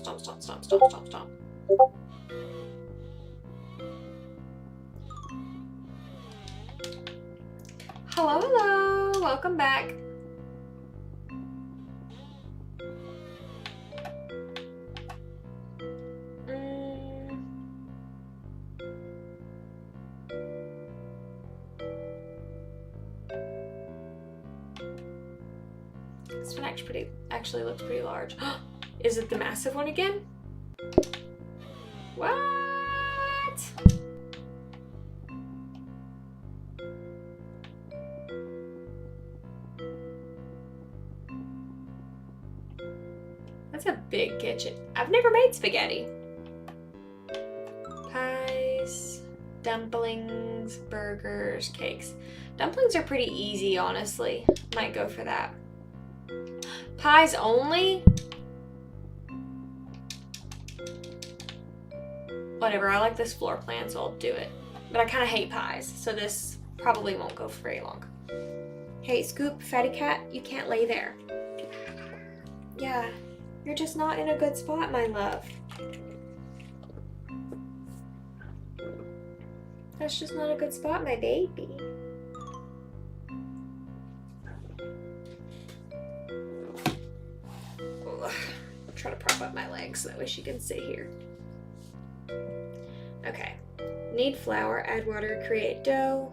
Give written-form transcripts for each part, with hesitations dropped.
stomp, stomp, stomp, stomp, stomp, stomp. Hello, hello, welcome back. This one actually looks pretty large. Is it the massive one again? What? That's a big kitchen. I've never made spaghetti. Pies, dumplings, burgers, cakes. Dumplings are pretty easy, honestly. Might go for that. Pies only? Whatever, I like this floor plan, so I'll do it. But I kind of hate pies, so this probably won't go for very long. Hey, Scoop, Fatty Cat, you can't lay there. Yeah, you're just not in a good spot, my love. That's just not a good spot, my baby. I'm trying to prop up my legs so that way she can sit here. Okay. Knead flour, add water, create dough,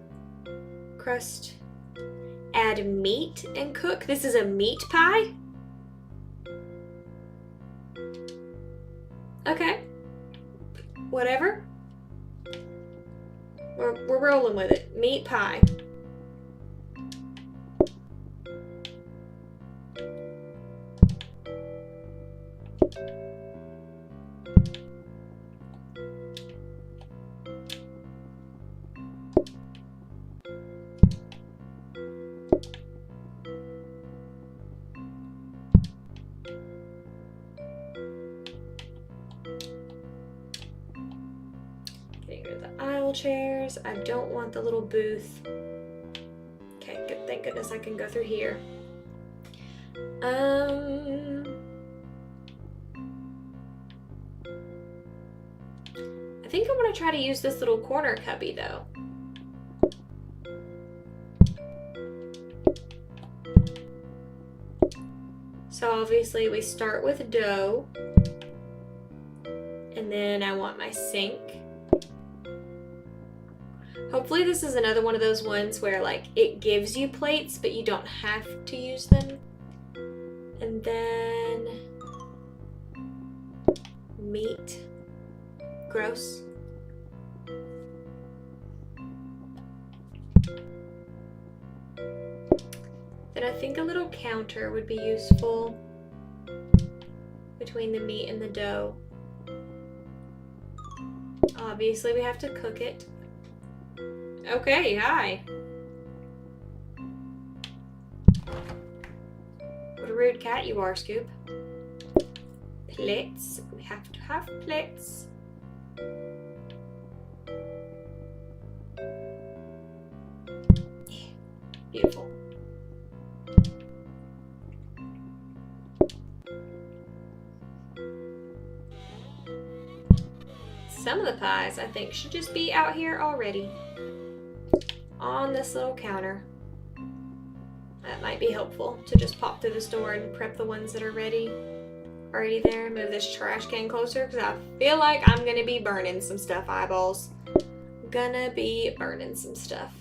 crust, add meat and cook. This is a meat pie? Okay. Whatever. We're rolling with it. Meat pie. Getting rid of the aisle chairs. I don't want the little booth. Okay, good. Thank goodness I can go through here. I think I'm gonna try to use this little corner cubby though. So obviously we start with dough, and then I want my sink. Hopefully this is another one of those ones where like it gives you plates, but you don't have to use them. And then meat. Gross. Then I think a little counter would be useful between the meat and the dough. Obviously we have to cook it. Okay, hi. What a rude cat you are, Scoop. Plates. We have to have plates. Beautiful. Some of the pies, I think, should just be out here already. On this little counter. That might be helpful to just pop through the store and prep the ones that are already there. Move this trash can closer because I feel like I'm gonna be burning some stuff, eyeballs. Gonna be burning some stuff.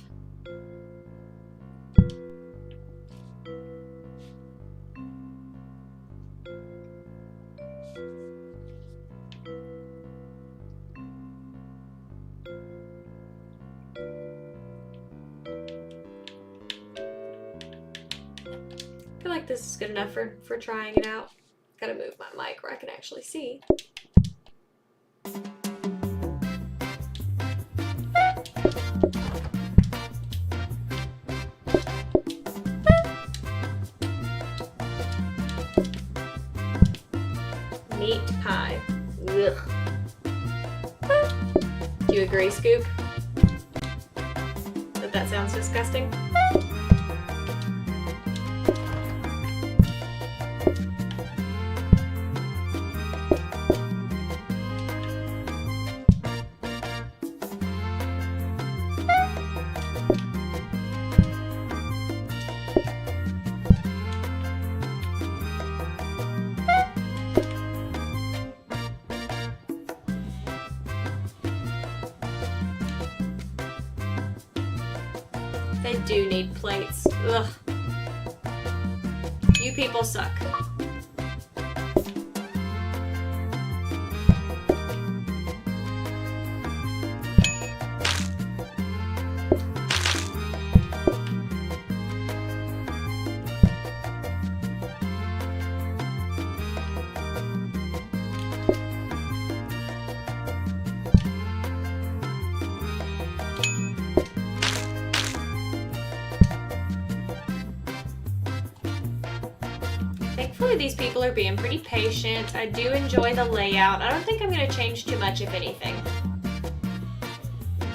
I feel like this is good enough for trying it out. Gotta move my mic where I can actually see. Meat pie. Ugh. Do you agree, Scoop? That sounds disgusting? They do need plates. Ugh. You people suck. Thankfully, these people are being pretty patient. I do enjoy the layout. I don't think I'm going to change too much, if anything.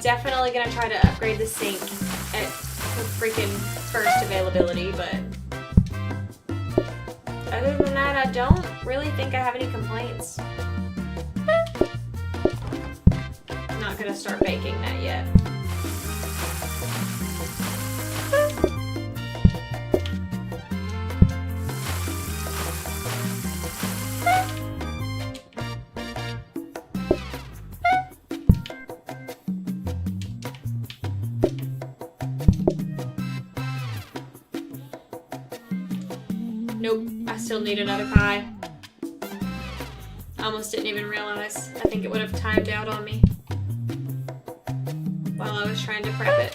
Definitely going to try to upgrade the sink at freaking first availability, but other than that, I don't really think I have any complaints. I'm not going to start baking that yet. Nope, I still need another pie. I almost didn't even realize. I think it would have timed out on me while I was trying to prep it.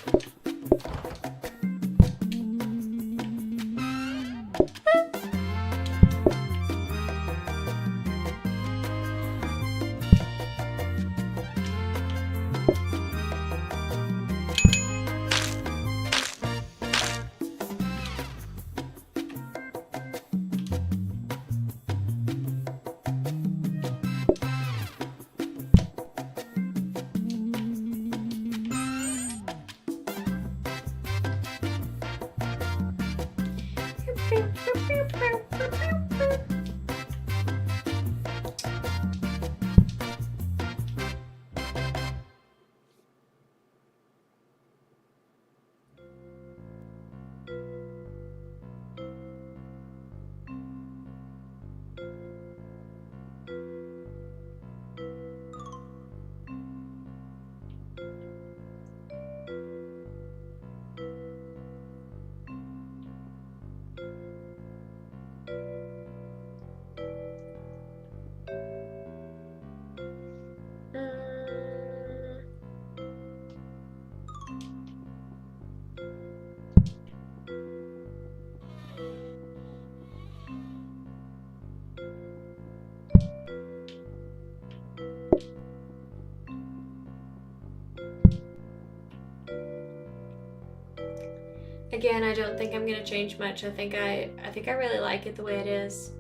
Again, I don't think I'm gonna change much. I think I really like it the way it is.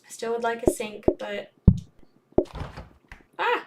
I still would like a sink, but ah!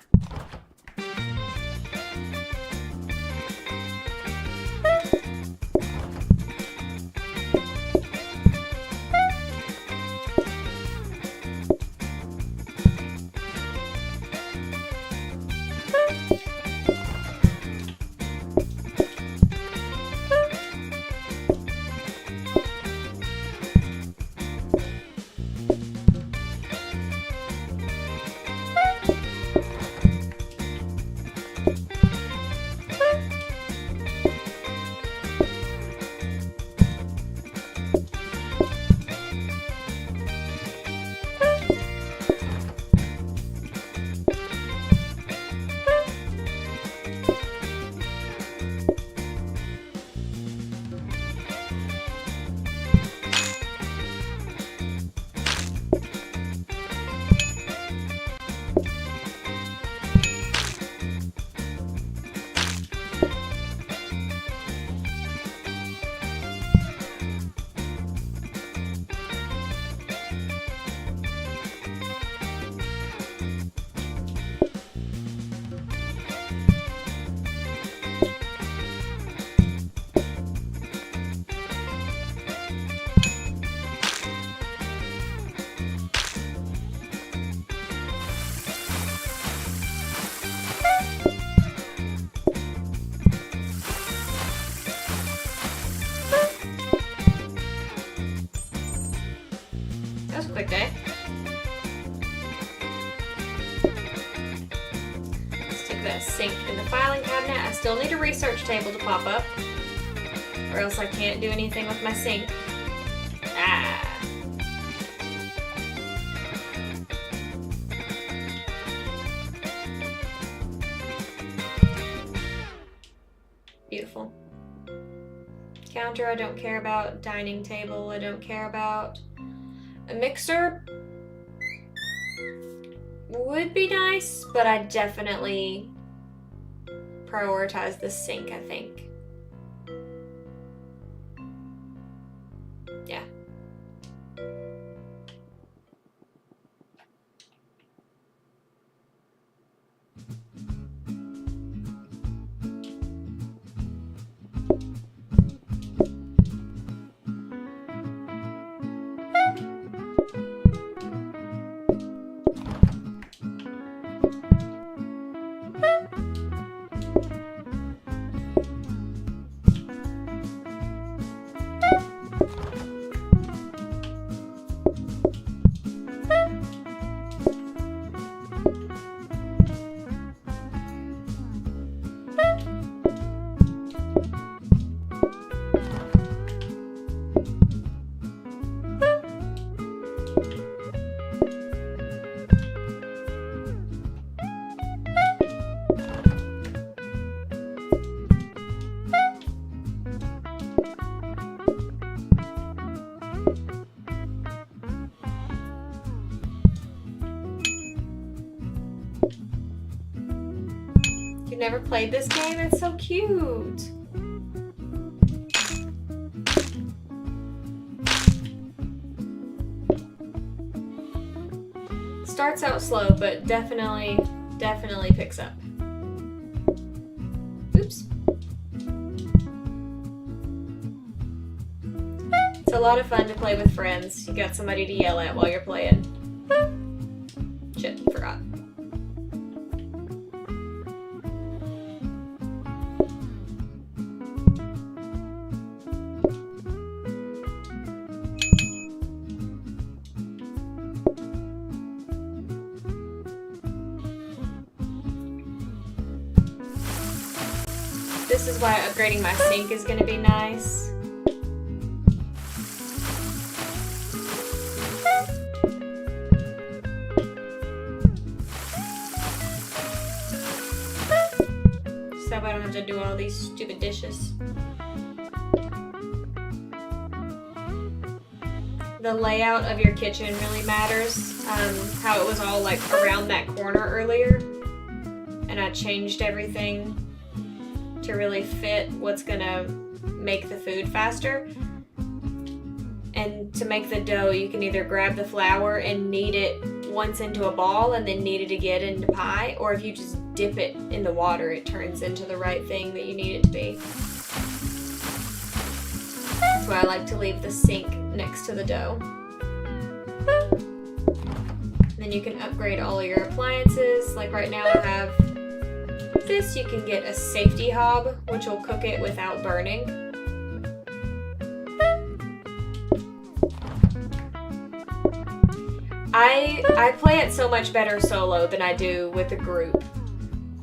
sink and the filing cabinet. I still need a research table to pop up, or else I can't do anything with my sink. Ah. Beautiful. Counter, I don't care about. Dining table, I don't care about. A mixer would be nice, but I definitely prioritize the sink, I think. Yeah. You've never played this game? It's so cute. Starts out slow, but definitely picks up. Oops. It's a lot of fun to play with friends. You got somebody to yell at while you're playing. Shit, forgot. This is why upgrading my sink is going to be nice. So I don't have to do all these stupid dishes. The layout of your kitchen really matters. How it was all like around that corner earlier. And I changed everything to really fit what's gonna make the food faster. And to make the dough, you can either grab the flour and knead it once into a ball and then knead it again into pie, or if you just dip it in the water, it turns into the right thing that you need it to be. That's why I like to leave the sink next to the dough. And then you can upgrade all of your appliances. Like right now I have this. You can get a safety hob, which will cook it without burning. I play it so much better solo than I do with a group.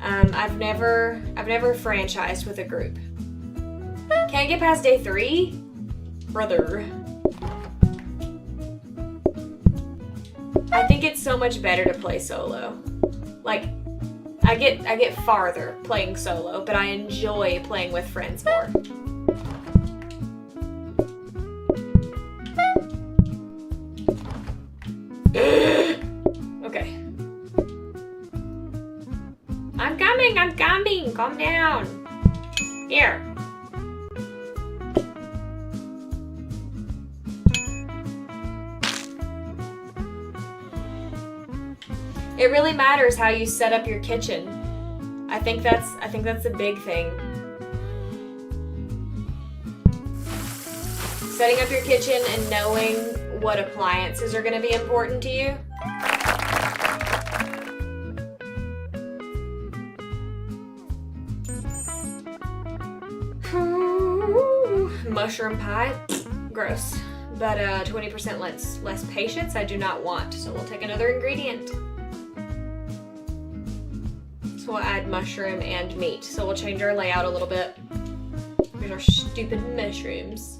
I've never franchised with a group. Can't get past day 3? Brother. I think it's so much better to play solo. Like, I get farther playing solo, but I enjoy playing with friends more. Okay. I'm coming! Calm down. Here. It really matters how you set up your kitchen. I think that's a big thing. Setting up your kitchen and knowing what appliances are going to be important to you. Mushroom pie, gross. But 20% less patience I do not want, so we'll take another ingredient. So we'll add mushroom and meat. So we'll change our layout a little bit. Here's our stupid mushrooms.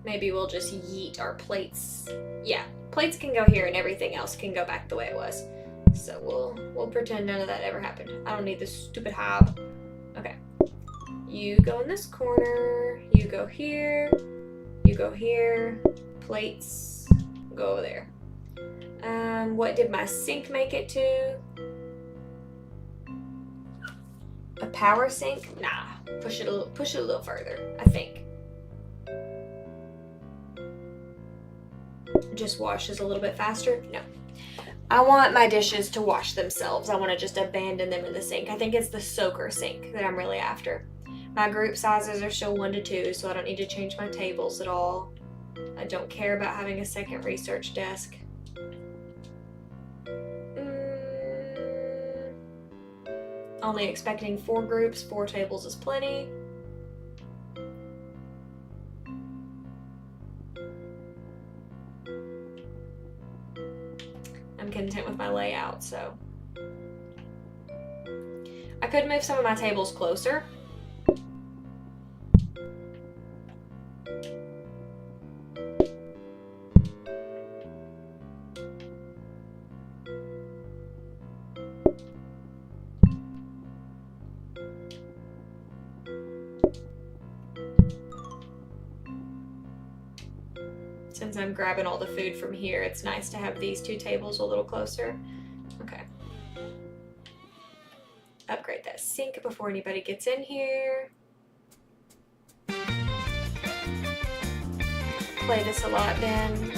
Maybe we'll just yeet our plates. Yeah, plates can go here and everything else can go back the way it was. So we'll pretend none of that ever happened. I don't need this stupid hob. Okay. You go in this corner. You go here. You go here. Plates go over there. What did my sink make it to? A power sink? Nah. Push it a little further, I think. Just washes a little bit faster? No. I want my dishes to wash themselves. I want to just abandon them in the sink. I think it's the soaker sink that I'm really after. My group sizes are still 1 to 2, so I don't need to change my tables at all. I don't care about having a second research desk. Only expecting 4 groups, 4 tables is plenty. I'm content with my layout, so. I could move some of my tables closer. Since I'm grabbing all the food from here, it's nice to have these 2 tables a little closer. Okay. Upgrade that sink before anybody gets in here. Play this a lot, Ben.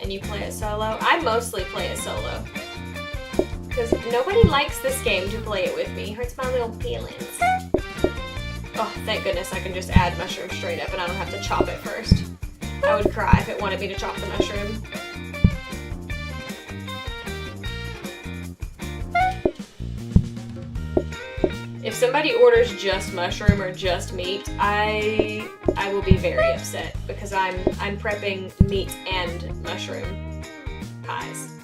And you play it solo? I mostly play it solo. Because nobody likes this game to play it with me. Hurts my little feelings. Oh, thank goodness I can just add mushroom straight up and I don't have to chop it first. I would cry if it wanted me to chop the mushroom. If somebody orders just mushroom or just meat, I will be very upset because I'm prepping meat and mushroom pies.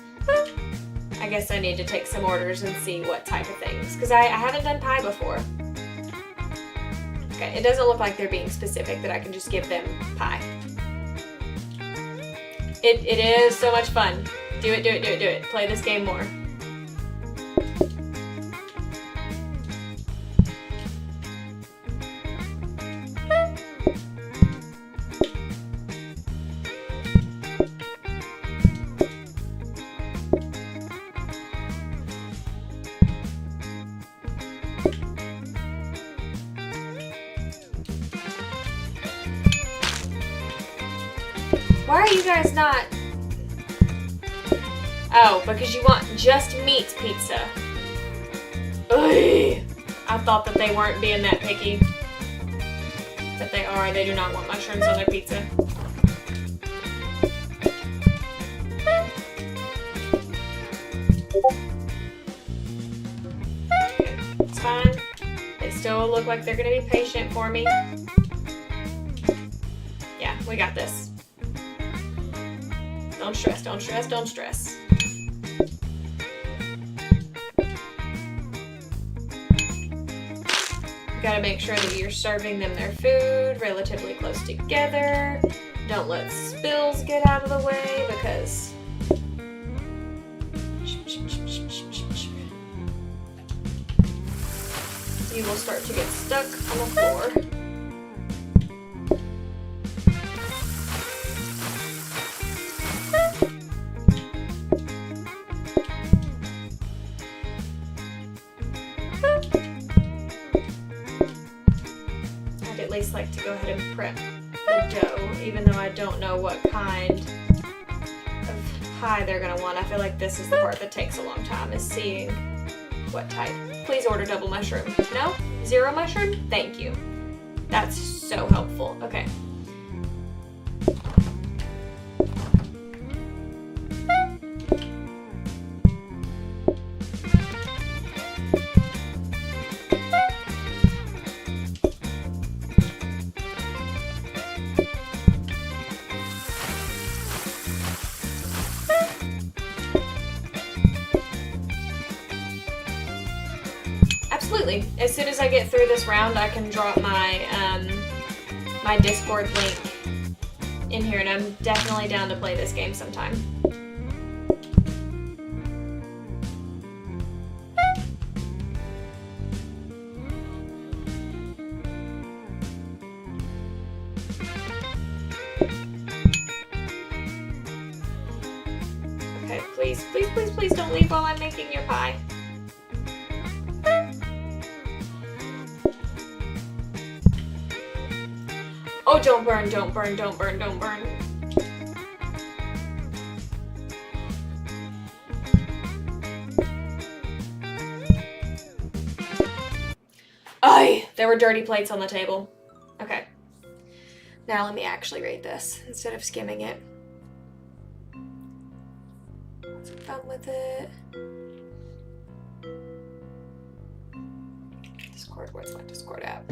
I guess I need to take some orders and see what type of things, because I haven't done pie before. Okay, it doesn't look like they're being specific that I can just give them pie. It is so much fun. Do it, do it, do it, do it. Play this game more. Why are you guys not? Oh, because you want just meat pizza. Ugh. I thought that they weren't being that picky. But they are. They do not want mushrooms on their pizza. It's fine. They still look like they're going to be patient for me. Yeah, we got this. Don't stress, don't stress, don't stress. You gotta make sure that you're serving them their food relatively close together. Don't let spills get out of the way because you will start to get stuck on the floor. Like to go ahead and prep the dough, even though I don't know what kind of pie they're gonna want. I feel like this is the part that takes a long time, is seeing what type. Please order double mushroom. No? 0 mushroom? Thank you. That's so helpful. Okay. absolutely. As soon as I get through this round, I can drop my my Discord link in here, and I'm definitely down to play this game sometime. Okay, please, please, please, please don't leave while I'm making your pie. Oh, don't burn, don't burn, don't burn, don't burn. Aye, there were dirty plates on the table. Okay. Now let me actually rate this instead of skimming it. Have some fun with it. Discord, where's my Discord app?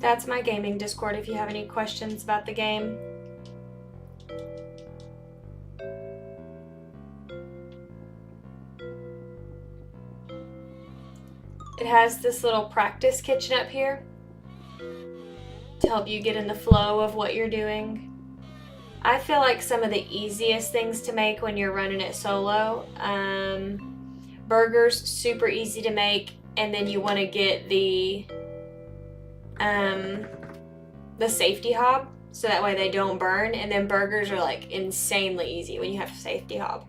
That's my gaming Discord if you have any questions about the game. It has this little practice kitchen up here to help you get in the flow of what you're doing. I feel like some of the easiest things to make when you're running it solo, burgers, super easy to make, and then you want to get the safety hob so that way they don't burn, and then burgers are like insanely easy when you have safety hob.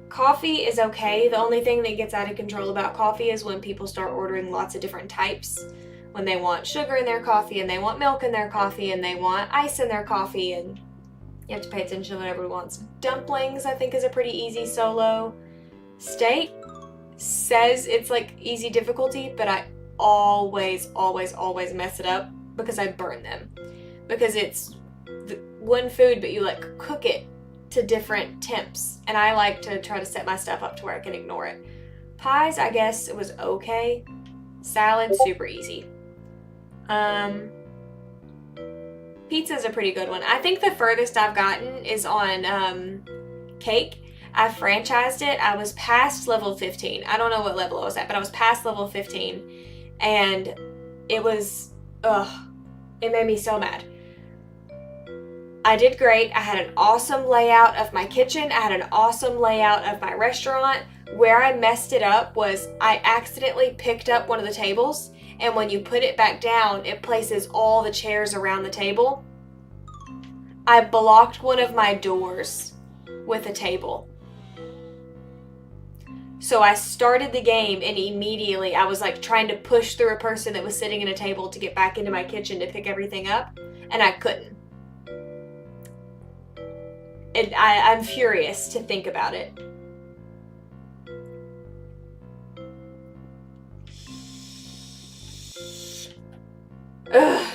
Coffee is okay. The only thing that gets out of control about coffee is when people start ordering lots of different types. When they want sugar in their coffee, and they want milk in their coffee, and they want ice in their coffee, and you have to pay attention to what everyone wants. Dumplings, I think, is a pretty easy solo. Steak says it's like easy difficulty, but I always mess it up because I burn them. Because it's one food, but you like cook it to different temps, and I like to try to set my stuff up to where I can ignore it. Pies, I guess it was okay. Salad, super easy. Pizza's a pretty good one. I think the furthest I've gotten is on cake. I franchised it. I was past level 15. I don't know what level I was at, but I was past level 15, and it was, it made me so mad. I did great. I had an awesome layout of my kitchen. I had an awesome layout of my restaurant. Where I messed it up was I accidentally picked up one of the tables, and when you put it back down, it places all the chairs around the table. I blocked one of my doors with a table. So I started the game, and immediately I was like trying to push through a person that was sitting at a table to get back into my kitchen to pick everything up, and I couldn't. I'm furious to think about it. Ugh.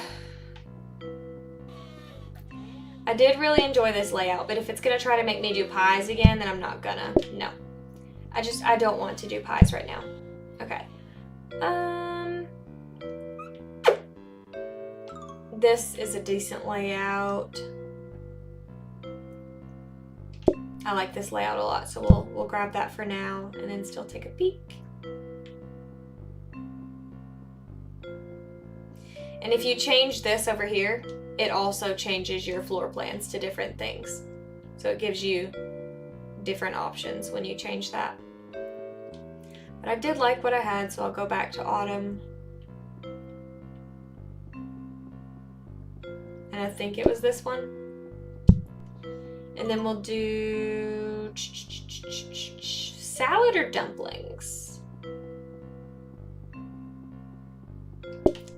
I did really enjoy this layout, but if it's gonna try to make me do pies again, then I'm not gonna. No. I don't want to do pies right now. Okay. This is a decent layout. I like this layout a lot, so we'll grab that for now and then still take a peek. And if you change this over here, it also changes your floor plans to different things. So it gives you different options when you change that. But I did like what I had, so I'll go back to autumn. And I think it was this one. And then we'll do salad or dumplings?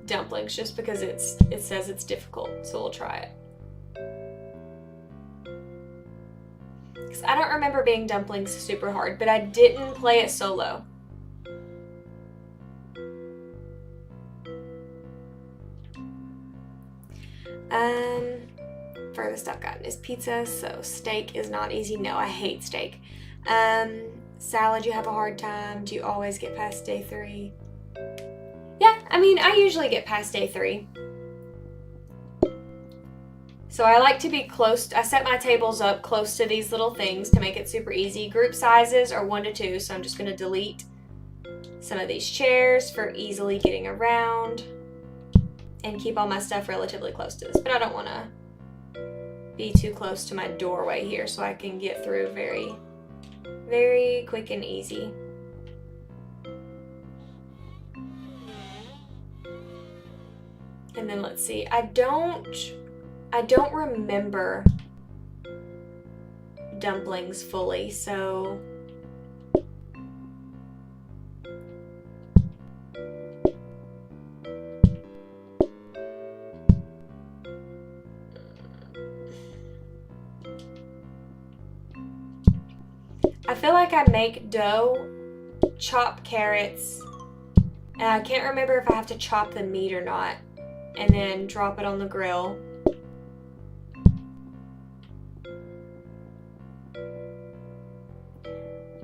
Dumplings, just because it says it's difficult, so we'll try it. Because I don't remember being dumplings super hard, but I didn't play it solo. Furthest I've gotten is pizza, so steak is not easy. No, I hate steak. Salad, you have a hard time. Do you always get past day 3? Yeah, I mean, I usually get past day 3. So I like to be close. I set my tables up close to these little things to make it super easy. Group sizes are 1 to 2, so I'm just going to delete some of these chairs for easily getting around and keep all my stuff relatively close to this. But I don't want to be too close to my doorway here, so I can get through very, very quick and easy. And then let's see, I don't remember dumplings fully, so I feel like I make dough, chop carrots, and I can't remember if I have to chop the meat or not, and then drop it on the grill.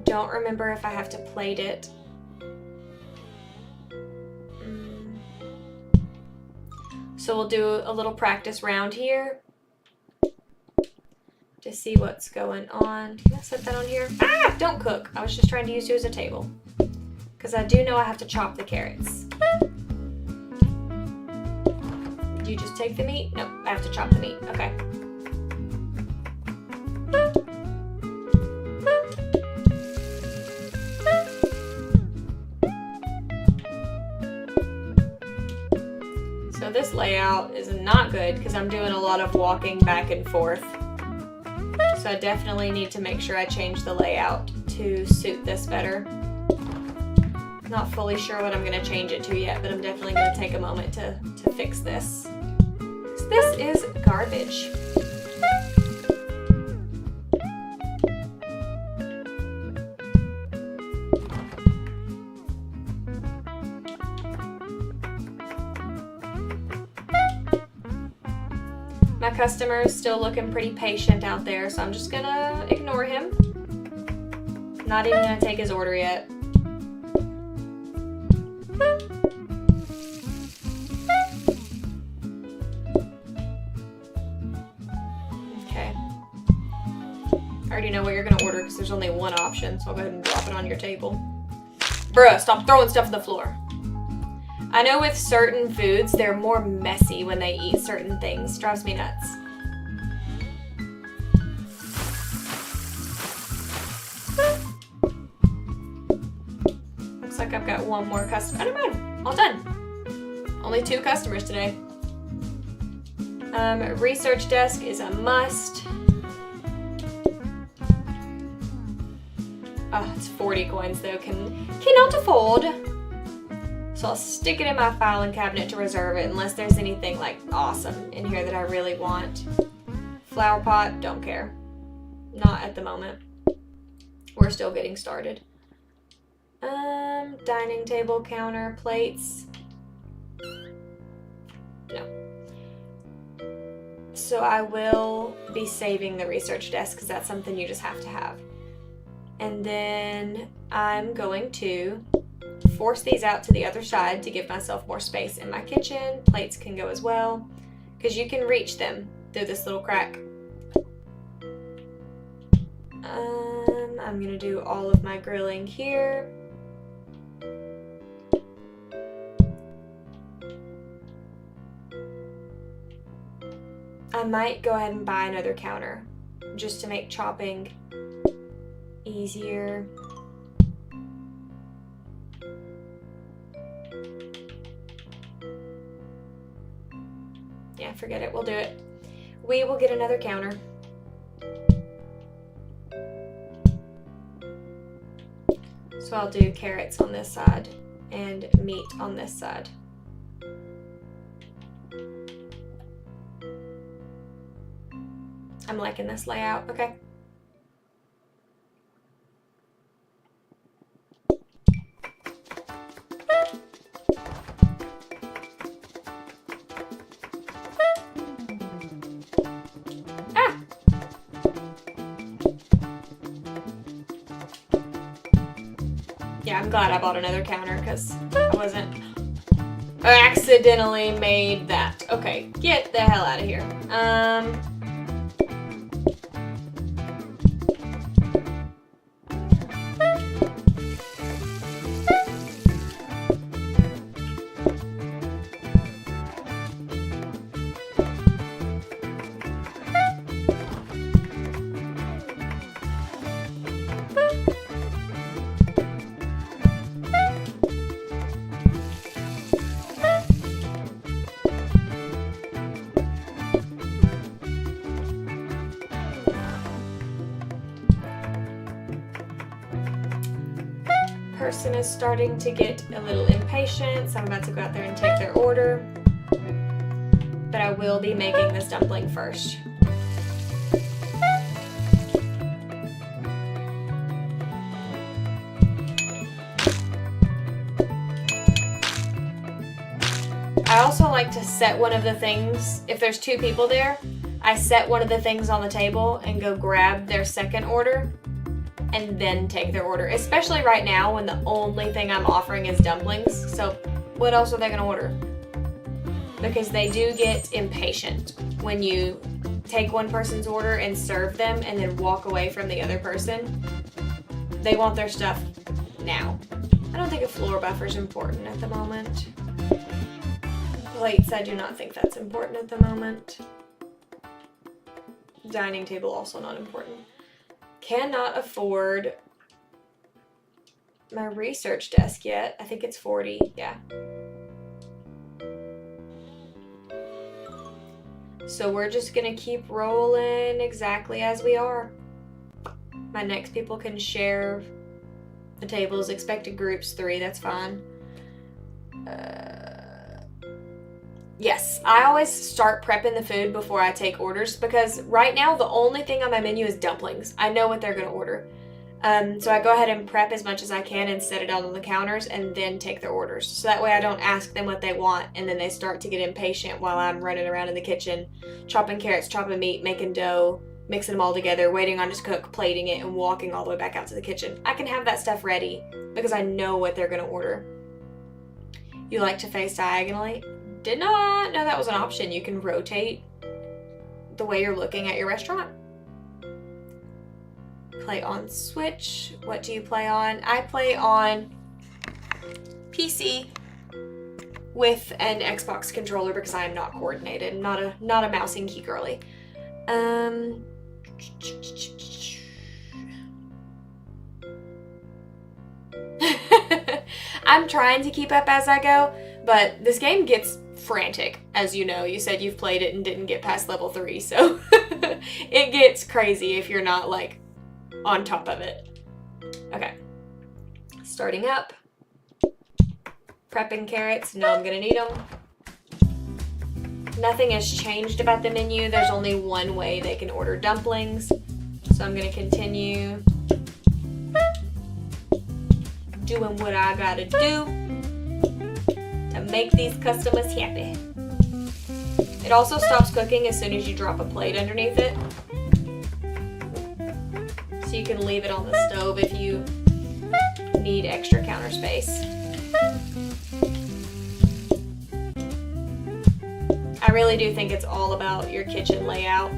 Don't remember if I have to plate it. So we'll do a little practice round here to see what's going on. Can I set that on here? Ah! Don't cook. I was just trying to use you as a table. Because I do know I have to chop the carrots. Do you just take the meat? Nope, I have to chop the meat. Okay. So this layout is not good because I'm doing a lot of walking back and forth. So I definitely need to make sure I change the layout to suit this better. Not fully sure what I'm going to change it to yet, but I'm definitely going to take a moment to fix this. So this is garbage. My customer is still looking pretty patient out there, so I'm just gonna ignore him. Not even gonna take his order yet. Okay. I already know what you're gonna order because there's only one option, so I'll go ahead and drop it on your table. Bruh, stop throwing stuff on the floor. I know with certain foods, they're more messy when they eat certain things. Drives me nuts. Looks like I've got one more customer. I don't know. All done. Only 2 customers today. Research desk is a must. Oh, it's 40 coins though. Cannot afford. So I'll stick it in my filing cabinet to reserve it unless there's anything like awesome in here that I really want. Flower pot, don't care. Not at the moment. We're still getting started. Dining table, counter, plates. No. So I will be saving the research desk because that's something you just have to have. And then I'm going to force these out to the other side to give myself more space in my kitchen. Plates can go as well because you can reach them through this little crack. I'm gonna do all of my grilling here. I might go ahead and buy another counter just to make chopping easier. Yeah, forget it. We'll do it. We will get another counter. So I'll do carrots on this side and meat on this side. I'm liking this layout. Okay. I'm glad I bought another counter because I accidentally made that. Okay, get the hell out of here. Person is starting to get a little impatient, so I'm about to go out there and take their order. But I will be making this dumpling first. I also like to set one of the things, if there's 2 people there, I set one of the things on the table and go grab their second order and then take their order, especially right now when the only thing I'm offering is dumplings. So what else are they going to order? Because they do get impatient when you take one person's order and serve them and then walk away from the other person. They want their stuff now. I don't think a floor buffer is important at the moment. Plates, I do not think that's important at the moment. Dining table, also not important. Cannot afford my research desk yet. I think it's 40, yeah. So we're just gonna keep rolling exactly as we are. My next people can share the tables. Expected groups 3, that's fine. Yes, I always start prepping the food before I take orders because right now the only thing on my menu is dumplings. I know what they're going to order. So I go ahead and prep as much as I can and set it out on the counters and then take their orders. So that way I don't ask them what they want and then they start to get impatient while I'm running around in the kitchen, chopping carrots, chopping meat, making dough, mixing them all together, waiting on to cook, plating it, and walking all the way back out to the kitchen. I can have that stuff ready because I know what they're going to order. You like to face diagonally? Did not know that was an option. You can rotate the way you're looking at your restaurant. Play on Switch. What do you play on? I play on PC with an Xbox controller because I am not coordinated. Not a mouse and key girly. I'm trying to keep up as I go, but this game gets frantic, as you know. You said you've played it and didn't get past level 3, so it gets crazy if you're not like on top of it. Okay, starting up. Prepping carrots. No, I'm gonna need them. Nothing has changed about the menu. There's only one way they can order dumplings, so I'm gonna continue doing what I gotta do to make these customers happy. It also stops cooking as soon as you drop a plate underneath it. So you can leave it on the stove if you need extra counter space. I really do think it's all about your kitchen layout.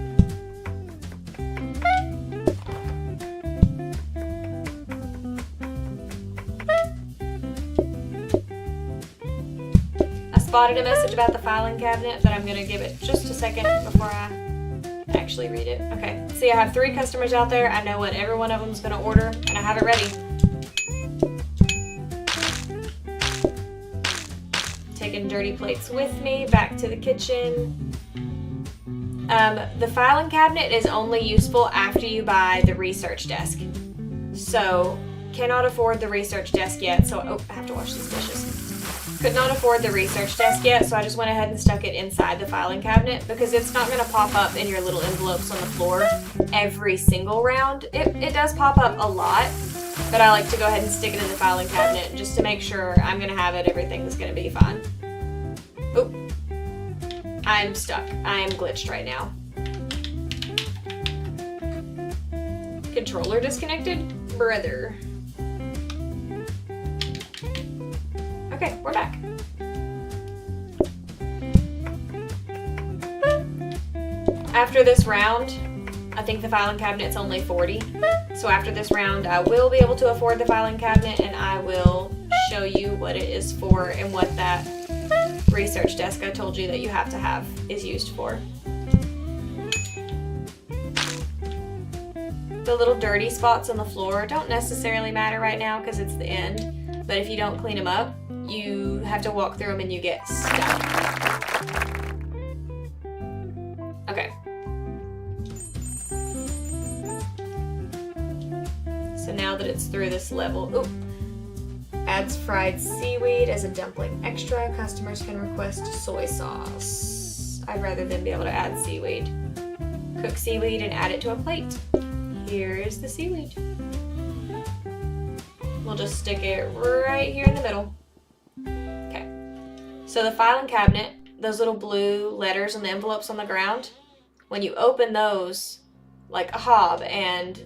Spotted a message about the filing cabinet, but I'm going to give it just a second before I actually read it. Okay, see, I have 3 customers out there. I know what every one of them is going to order, and I have it ready. Taking dirty plates with me back to the kitchen. The filing cabinet is only useful after you buy the research desk. So, cannot afford the research desk yet, so I have to wash these dishes. Could not afford the research desk yet, so I just went ahead and stuck it inside the filing cabinet because it's not going to pop up in your little envelopes on the floor every single round. It does pop up a lot, but I like to go ahead and stick it in the filing cabinet just to make sure I'm going to have it, everything's going to be fine. Oop. I'm stuck. I am glitched right now. Controller disconnected? Brother. Okay, we're back. After this round, I think the filing cabinet's only 40. So after this round, I will be able to afford the filing cabinet, and I will show you what it is for and what that research desk I told you that you have to have is used for. The little dirty spots on the floor don't necessarily matter right now because it's the end, but if you don't clean them up, you have to walk through them and you get stuck. Okay. So now that it's through this level, adds fried seaweed as a dumpling extra. Customers can request soy sauce. I'd rather than be able to add seaweed. Cook seaweed and add it to a plate. Here is the seaweed. We'll just stick it right here in the middle. Okay. So the filing cabinet, those little blue letters on the envelopes on the ground, when you open those, like a hob and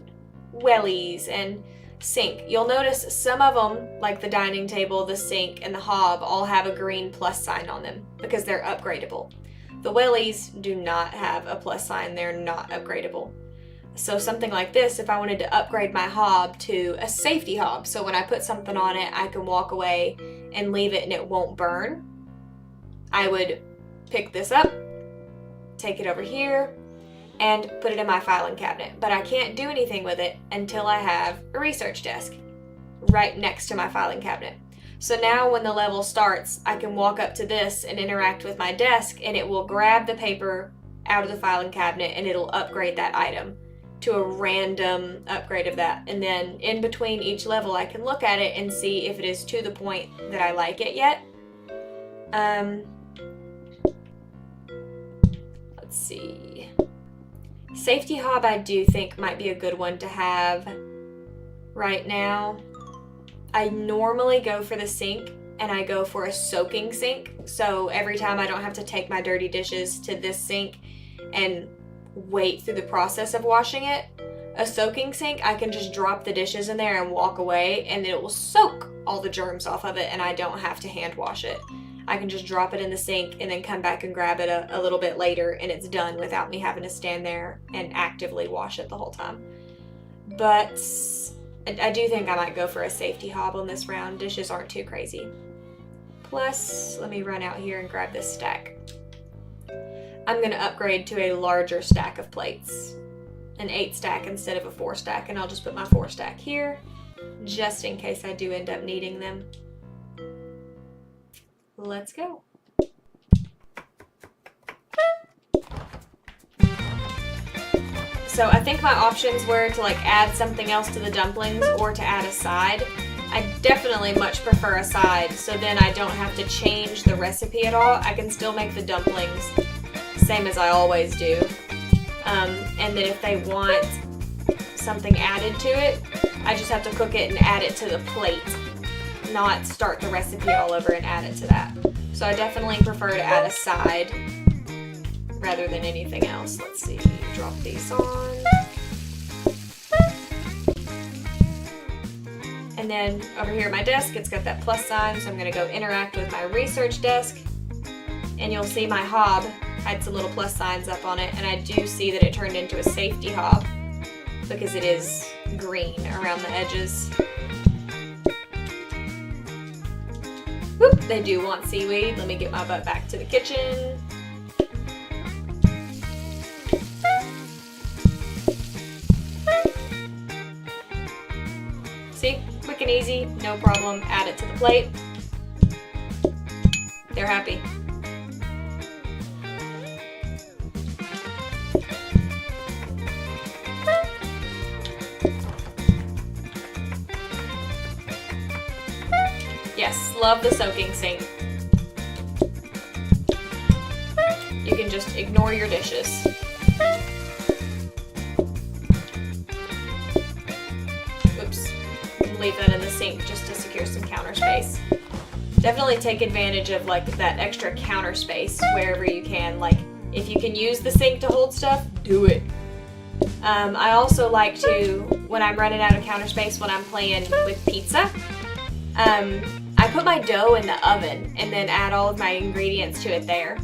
wellies and sink, you'll notice some of them, like the dining table, the sink, and the hob, all have a green plus sign on them because they're upgradable. The wellies do not have a plus sign. They're not upgradable. So something like this, if I wanted to upgrade my hob to a safety hob, so when I put something on it, I can walk away and leave it and it won't burn, I would pick this up, take it over here, and put it in my filing cabinet. But I can't do anything with it until I have a research desk right next to my filing cabinet. So now when the level starts, I can walk up to this and interact with my desk, and it will grab the paper out of the filing cabinet and it'll upgrade that item to a random upgrade of that. And then in between each level, I can look at it and see if it is to the point that I like it yet. Let's see. Safety hob I do think might be a good one to have right now. I normally go for the sink, and I go for a soaking sink. So every time I don't have to take my dirty dishes to this sink and wait through the process of washing it. A soaking sink, I can just drop the dishes in there and walk away, and it will soak all the germs off of it, and I don't have to hand wash it. I can just drop it in the sink and then come back and grab it a little bit later, and it's done without me having to stand there and actively wash it the whole time. But I do think I might go for a safety hob on this round. Dishes aren't too crazy. Plus, let me run out here and grab this stack. I'm going to upgrade to a larger stack of plates. An 8 stack instead of a 4 stack, and I'll just put my 4 stack here just in case I do end up needing them. Let's go. So I think my options were to like add something else to the dumplings or to add a side. I definitely much prefer a side, so then I don't have to change the recipe at all. I can still make the dumplings same as I always do. And then if they want something added to it, I just have to cook it and add it to the plate, not start the recipe all over and add it to that. So I definitely prefer to add a side rather than anything else. Let's see, drop these on. And then over here at my desk, it's got that plus sign, so I'm gonna go interact with my research desk. And you'll see my hob had some little plus signs up on it, and I do see that it turned into a safety hob because it is green around the edges. Whoop, they do want seaweed. Let me get my butt back to the kitchen. See, quick and easy, no problem. Add it to the plate. They're happy. Yes, love the soaking sink. You can just ignore your dishes. Oops. Leave that in the sink just to secure some counter space. Definitely take advantage of like that extra counter space wherever you can. Like if you can use the sink to hold stuff, do it. I also like to, when I'm running out of counter space when I'm playing with pizza, I put my dough in the oven and then add all of my ingredients to it there.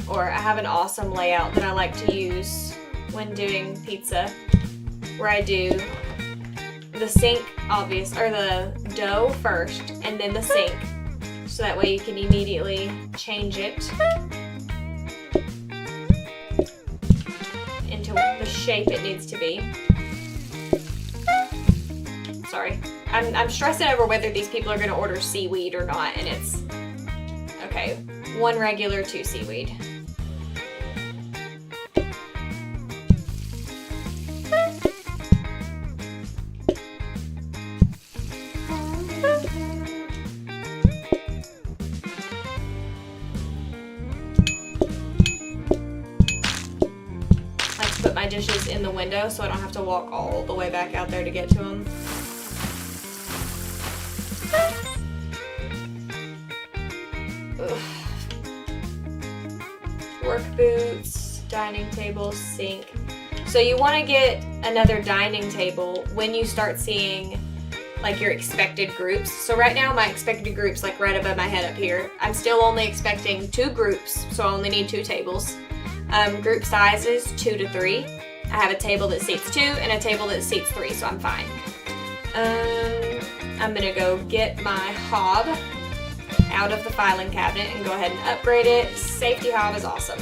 Or I have an awesome layout that I like to use when doing pizza, where I do the sink, or the dough first, and then the sink, so that way you can immediately change it into the shape it needs to be. Sorry, I'm stressing over whether these people are going to order seaweed or not, and it's okay. 1 regular, 2 seaweed. My dishes in the window so I don't have to walk all the way back out there to get to them. Ugh. Work boots, dining table, sink. So you want to get another dining table when you start seeing like your expected groups. So right now my expected groups like right above my head up here. I'm still only expecting 2 groups, so I only need 2 tables. Group sizes 2 to 3. I have a table that seats 2 and a table that seats 3, so I'm fine. I'm gonna go get my hob out of the filing cabinet and go ahead and upgrade it. Safety hob is awesome.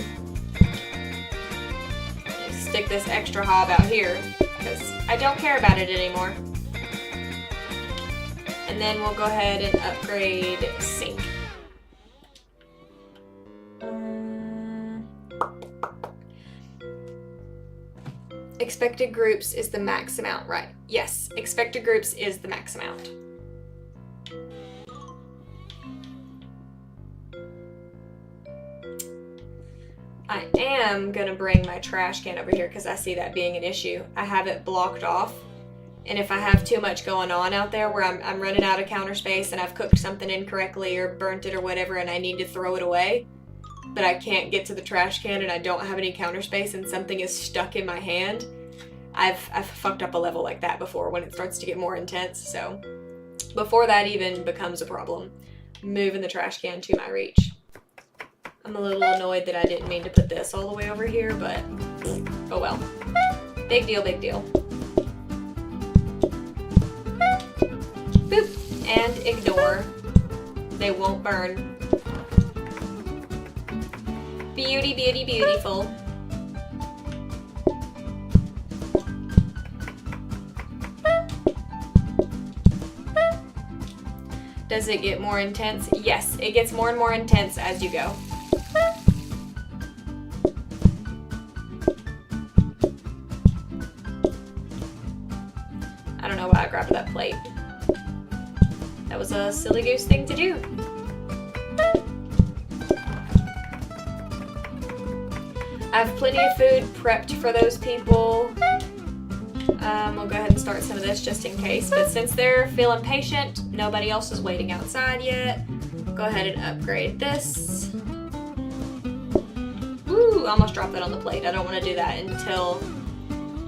Stick this extra hob out here because I don't care about it anymore. And then we'll go ahead and upgrade sink. Expected groups is the max amount, right? Yes, expected groups is the max amount. I am gonna bring my trash can over here because I see that being an issue. I have it blocked off, and if I have too much going on out there where I'm running out of counter space and I've cooked something incorrectly or burnt it or whatever and I need to throw it away, but I can't get to the trash can and I don't have any counter space and something is stuck in my hand, I've fucked up a level like that before when it starts to get more intense. So before that even becomes a problem, moving the trash can to my reach. I'm a little annoyed that I didn't mean to put this all the way over here, but oh well. Big deal, big deal. Boop, and ignore. They won't burn. Beauty, beauty, beautiful. Does it get more intense? Yes, it gets more and more intense as you go. I don't know why I grabbed that plate. That was a silly goose thing to do. I have plenty of food prepped for those people. We'll go ahead and start some of this just in case. But since they're feeling patient, nobody else is waiting outside yet. Go ahead and upgrade this. Ooh, almost dropped that on the plate. I don't want to do that until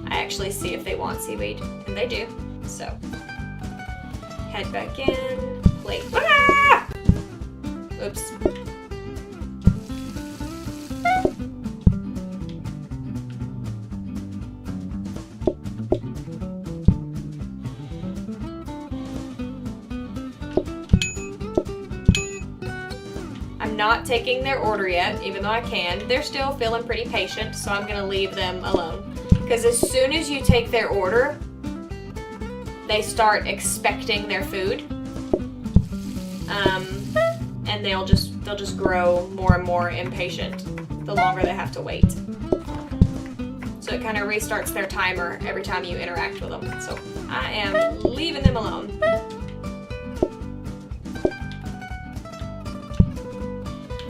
I actually see if they want seaweed. And they do. So, head back in. Plate. Ah! Oops. Not taking their order yet, even though I can. They're still feeling pretty patient, so I'm gonna leave them alone. Because as soon as you take their order, they start expecting their food. And they'll just grow more and more impatient the longer they have to wait. So it kind of restarts their timer every time you interact with them. So I am leaving them alone.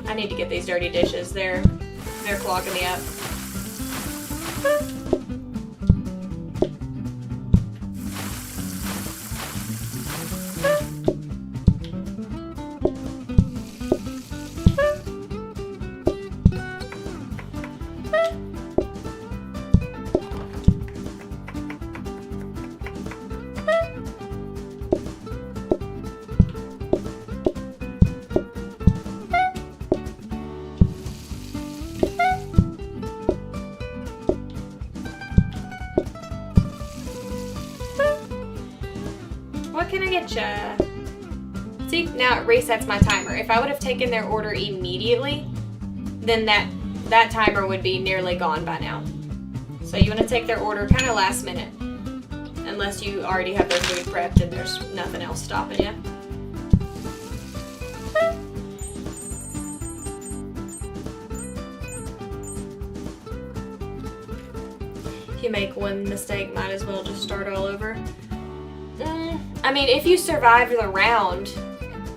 I need to get these dirty dishes. They're clogging me up. can I get ya? See, now it resets my timer. If I would have taken their order immediately, then that timer would be nearly gone by now. So you want to take their order kind of last minute, unless you already have their food prepped and there's nothing else stopping you. If you make one mistake, might as well just start all over. I mean, if you survived the round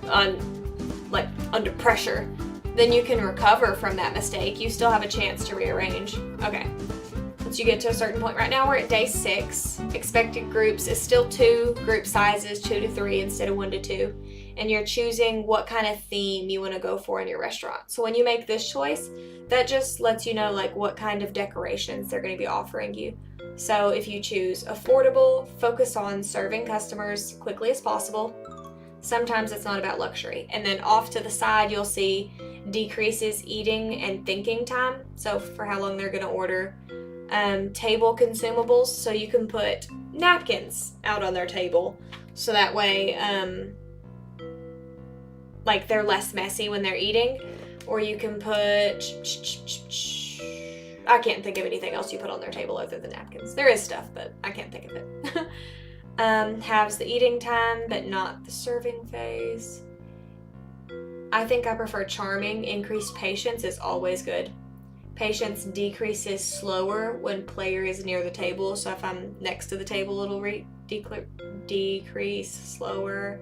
under pressure, then you can recover from that mistake. You still have a chance to rearrange. Okay. Once you get to a certain point, right now we're at day 6. Expected groups is still 2, group sizes 2 to 3 instead of 1 to 2. And you're choosing what kind of theme you want to go for in your restaurant. So when you make this choice, that just lets you know like what kind of decorations they're going to be offering you. So if you choose affordable, focus on serving customers quickly as possible. Sometimes it's not about luxury. And then off to the side, you'll see decreases eating and thinking time. So for how long they're going to order. Table consumables, so you can put napkins out on their table. So that way, like they're less messy when they're eating. Or you can put, I can't think of anything else you put on their table other than napkins. There is stuff, but I can't think of it. Halves the eating time, but not the serving phase. I think I prefer charming. Increased patience is always good. Patience decreases slower when player is near the table. So if I'm next to the table, it'll decrease slower.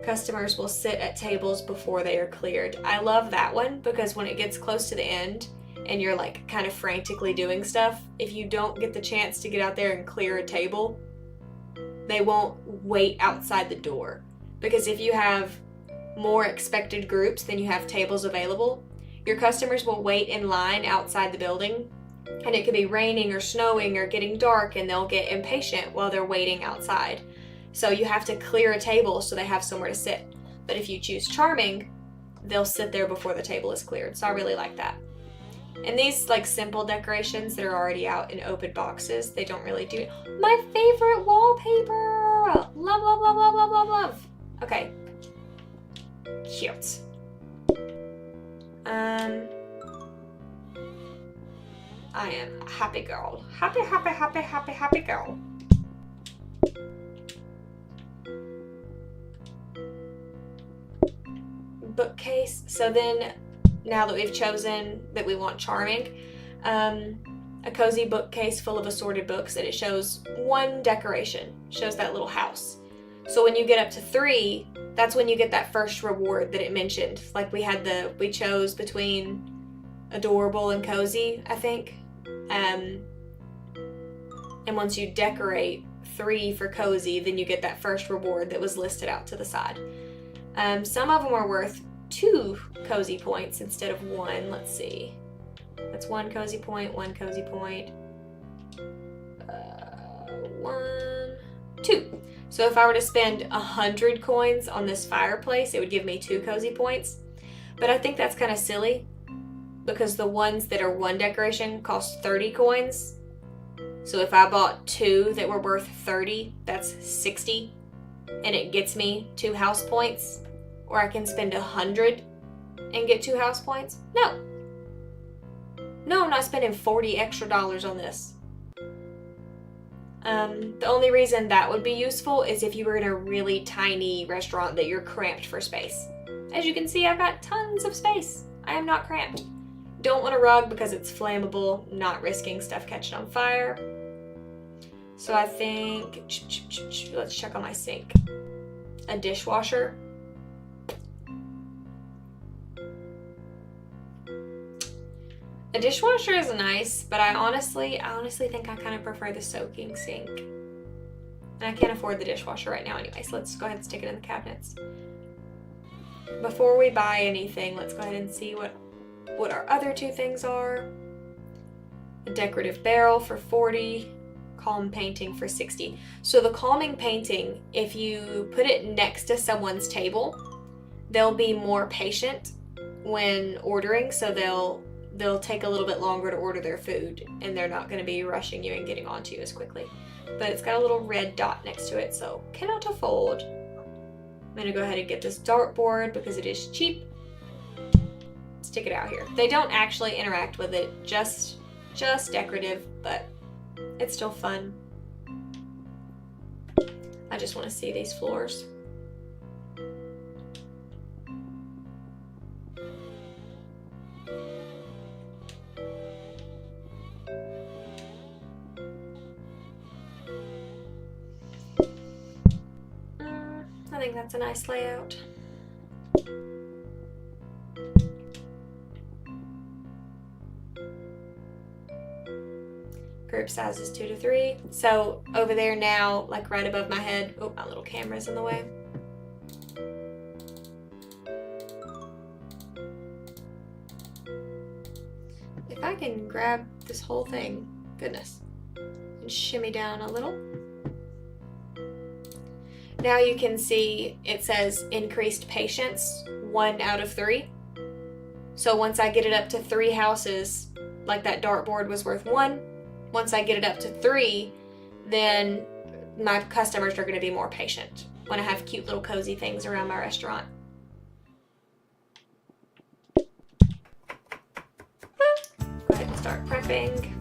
Customers will sit at tables before they are cleared. I love that one because when it gets close to the end and you're like kind of frantically doing stuff, if you don't get the chance to get out there and clear a table, they won't wait outside the door. Because if you have more expected groups than you have tables available, your customers will wait in line outside the building, and it could be raining or snowing or getting dark, and they'll get impatient while they're waiting outside. So you have to clear a table so they have somewhere to sit. But if you choose charming, they'll sit there before the table is cleared. So I really like that. And these like simple decorations that are already out in open boxes, they don't really do it. My favorite wallpaper! Love, love, love, love, love, love, love. Okay. Cute. I am a happy girl. Happy, happy, happy, happy, happy girl. Bookcase. So then, now that we've chosen that we want charming, a cozy bookcase full of assorted books, and it shows one decoration, shows that little house. So when you get up to 3, that's when you get that first reward that it mentioned. Like we chose between adorable and cozy, I think. And once you decorate 3 for cozy, then you get that first reward that was listed out to the side. Some of them are worth 2 cozy points instead of 1. Let's see. That's 1 cozy point, 1 cozy point. 1, 2. So if I were to spend 100 coins on this fireplace, it would give me 2 cozy points. But I think that's kind of silly because the ones that are 1 decoration cost 30 coins. So if I bought 2 that were worth 30, that's 60. And it gets me 2 house points. Or I can spend 100 and get 2 house points. No, I'm not spending $40 extra on this. The only reason that would be useful is if you were in a really tiny restaurant that you're cramped for space. As you can see, I've got tons of space. I am not cramped. Don't want a rug because it's flammable, not risking stuff catching on fire. So I think, let's check on my sink. A dishwasher. A dishwasher is nice, but I honestly think I kind of prefer the soaking sink. And I can't afford the dishwasher right now anyway, so let's go ahead and stick it in the cabinets. Before we buy anything, let's go ahead and see what our other 2 things are. A decorative barrel for 40, calm painting for 60. So the calming painting, if you put it next to someone's table, they'll be more patient when ordering, so they'll take a little bit longer to order their food, and they're not going to be rushing you and getting onto you as quickly. But it's got a little red dot next to it, so cannot afford. I'm going to go ahead and get this dartboard because it is cheap. Stick it out here. They don't actually interact with it, just decorative, but it's still fun. I just want to see these floors. I think that's a nice layout. Group size is 2 to 3. So over there now, like right above my head, oh, my little camera's in the way. If I can grab this whole thing, goodness, and shimmy down a little. Now you can see it says increased patience, 1 out of 3. So once I get it up to 3 houses, like that dartboard was worth 1, once I get it up to 3, then my customers are going to be more patient when I have cute little cozy things around my restaurant. Go ahead and start prepping.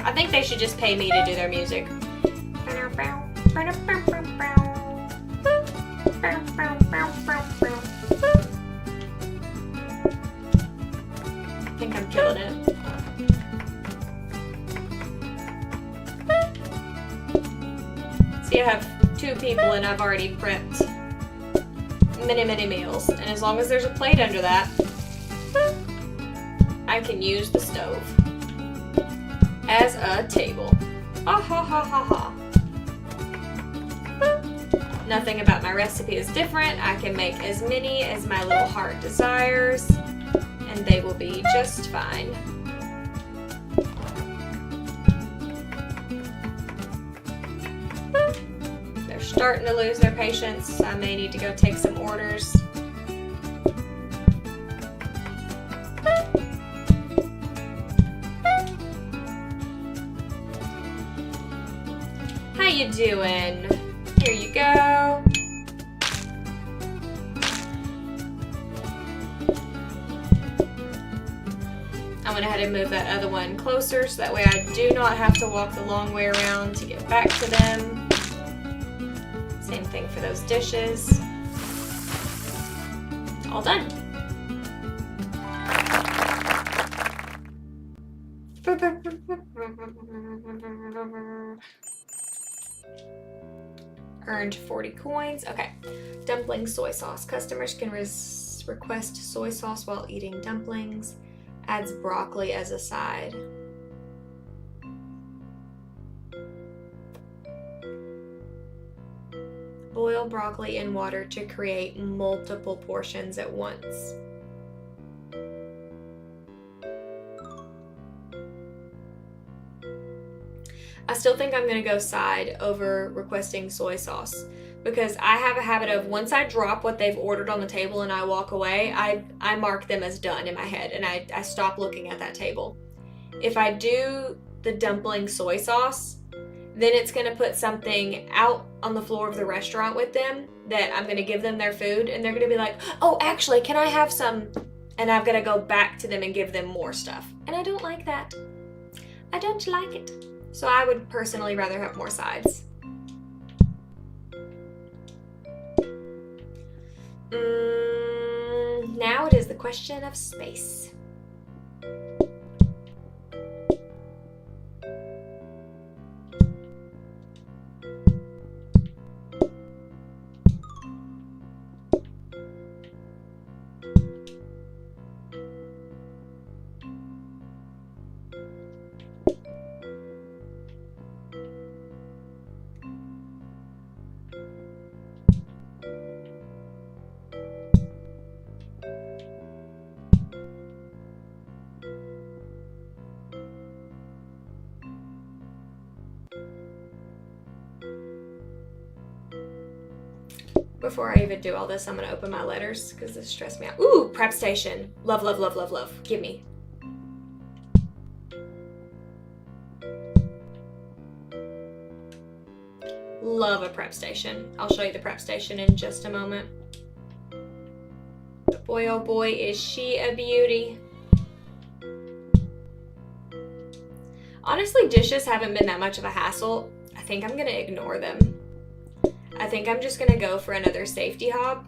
I think they should just pay me to do their music. I think I'm killing it. See, I have 2 people and I've already prepped many meals. And as long as there's a plate under that, I can use the stove as a table. Ah ha ha ha ha. Nothing about my recipe is different. I can make as many as my little heart desires, and they will be just fine. They're starting to lose their patience. I may need to go take some orders. How you doing? Here you go. I went ahead and moved that other one closer so that way I do not have to walk the long way around to get back to them. Same thing for those dishes. All done. Earned 40 coins. Okay. Dumpling soy sauce. Customers can request soy sauce while eating dumplings. Adds broccoli as a side. Boil broccoli in water to create multiple portions at once. I still think I'm going to go side over requesting soy sauce because I have a habit of once I drop what they've ordered on the table and I walk away, I mark them as done in my head and I stop looking at that table. If I do the dumpling soy sauce, then it's going to put something out on the floor of the restaurant with them that I'm going to give them their food and they're going to be like, oh, actually, can I have some? And I've got to go back to them and give them more stuff. And I don't like that. I don't like it. So I would personally rather have more sides. Now it is the question of space. Before I even do all this, I'm gonna open my letters because this stressed me out. Ooh, prep station. Love, love, love, love, love. Give me. Love a prep station. I'll show you the prep station in just a moment. But boy, oh boy, is she a beauty. Honestly, dishes haven't been that much of a hassle. I think I'm gonna ignore them. I think I'm just gonna go for another safety hob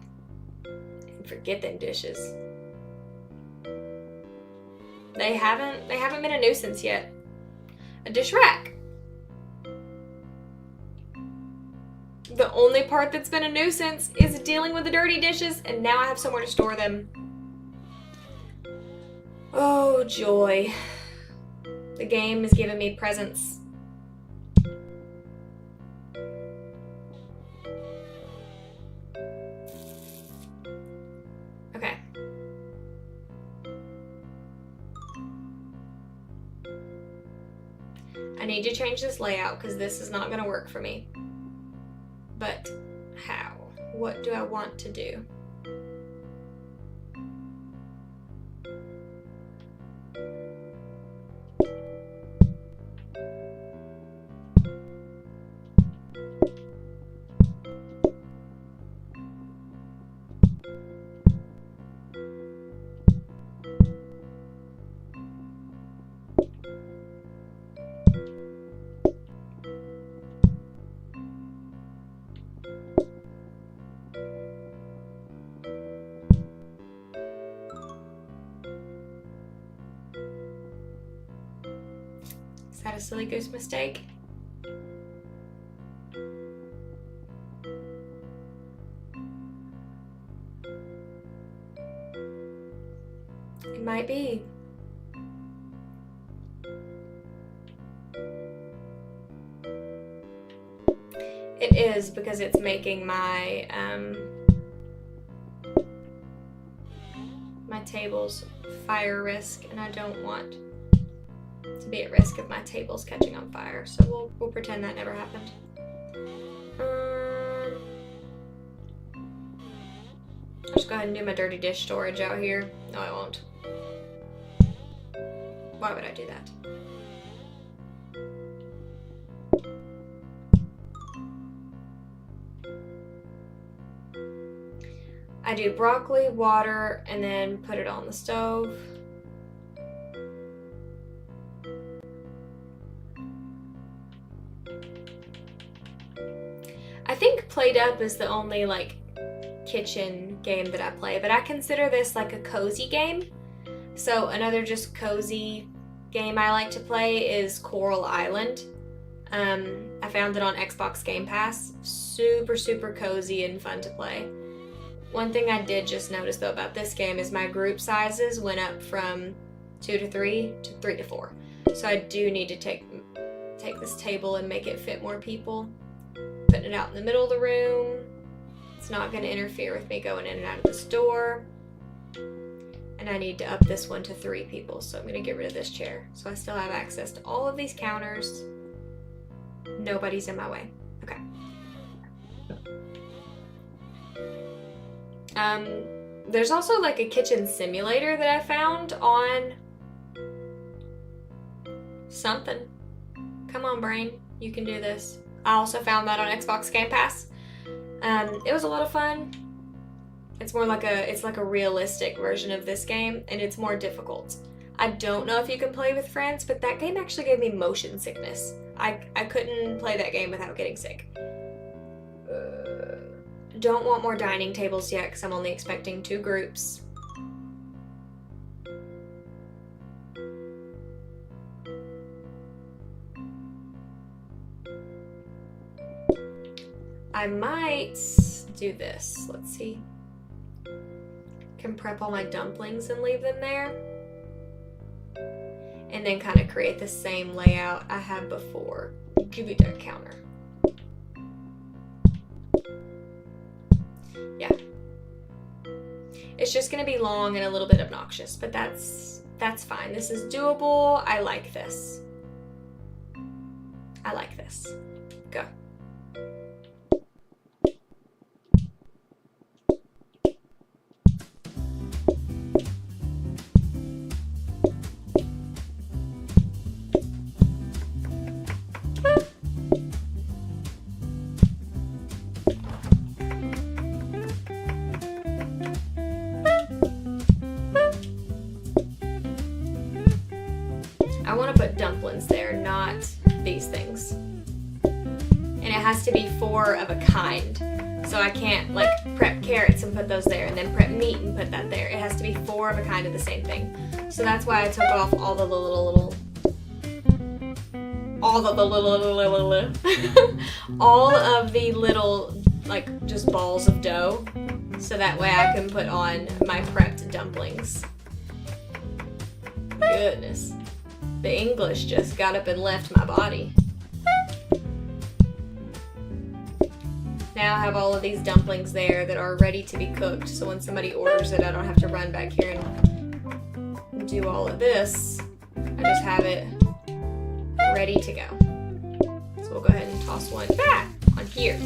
and forget them dishes. They haven't been a nuisance yet. A dish rack. The only part that's been a nuisance is dealing with the dirty dishes, and now I have somewhere to store them. Oh, joy. The game is giving me presents. Okay. I need to change this layout because this is not going to work for me. But how? What do I want to do? Is that a silly goose mistake? It might be. It is because it's making my my tables fire risk, and I don't want to be at risk of my tables catching on fire. So we'll pretend that never happened. I'll just go ahead and do my dirty dish storage out here. No, I won't. Why would I do that? I do broccoli, water, and then put it on the stove. I think PlateUp is the only like kitchen game that I play, but I consider this like a cozy game. So another just cozy game I like to play is Coral Island. I found it on Xbox Game Pass. Super, super cozy and fun to play. One thing I did just notice though about this game is my group sizes went up from 2 to 3 to 3 to 4. So I do need to take this table and make it fit more people. Putting it out in the middle of the room. It's not going to interfere with me going in and out of the store. And I need to up this one to 3 people, so I'm going to get rid of this chair. So I still have access to all of these counters. Nobody's in my way. Okay. There's also like a kitchen simulator that I found on something. Come on, brain. You can do this. I also found that on Xbox Game Pass. It was a lot of fun. It's more like a realistic version of this game, and it's more difficult. I don't know if you can play with friends, but that game actually gave me motion sickness. I couldn't play that game without getting sick. Don't want more dining tables yet because I'm only expecting 2 groups. I might do this. Let's see. Can prep all my dumplings and leave them there. And then kind of create the same layout I had before. Give me that counter. Yeah. It's just going to be long and a little bit obnoxious, but that's fine. This is doable. I like this. I like this. Go. has to be 4 of a kind. So I can't like prep carrots and put those there and then prep meat and put that there. It has to be 4 of a kind of the same thing. So that's why I took off all the little all of the little like just balls of dough, so that way I can put on my prepped dumplings. Goodness, the English just got up and left my body. Now I have all of these dumplings there that are ready to be cooked, so when somebody orders it, I don't have to run back here and do all of this. I just have it ready to go. So we'll go ahead and toss one back on here.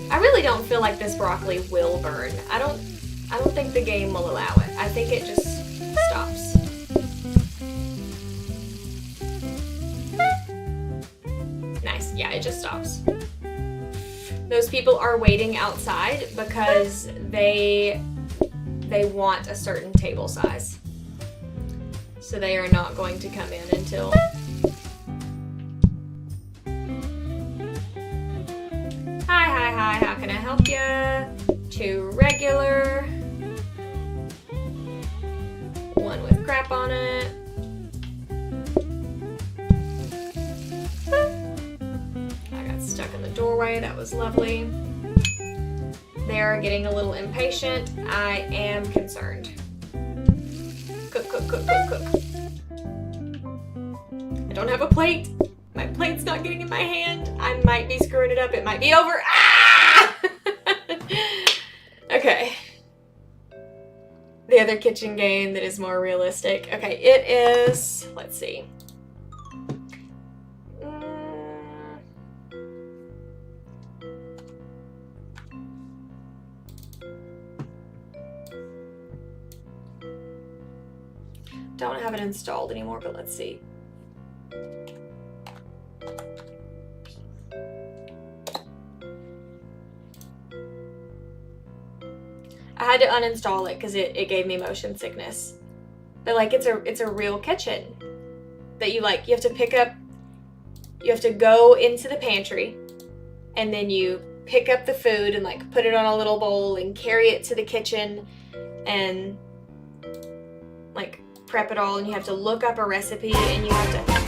I really don't feel like this broccoli will burn. I don't think the game will allow it. I think it just stops. Nice. Yeah, it just stops. Those people are waiting outside because they want a certain table size. So they are not going to come in until... Hi, how can I help you? 2 regular. 1 with crap on it. I got stuck in the doorway, that was lovely. They're getting a little impatient. I am concerned. Cook, cook, cook, cook, cook. I don't have a plate. My plate's not getting in my hand. I might be screwing it up. It might be over. Ah! Okay. The other kitchen game that is more realistic. Okay, it is, let's see. Don't have it installed anymore, but let's see. I had to uninstall it because it gave me motion sickness. But like it's a real kitchen that you have to pick up, you have to go into the pantry and then you pick up the food and like put it on a little bowl and carry it to the kitchen and like prep it all, and you have to look up a recipe and you have to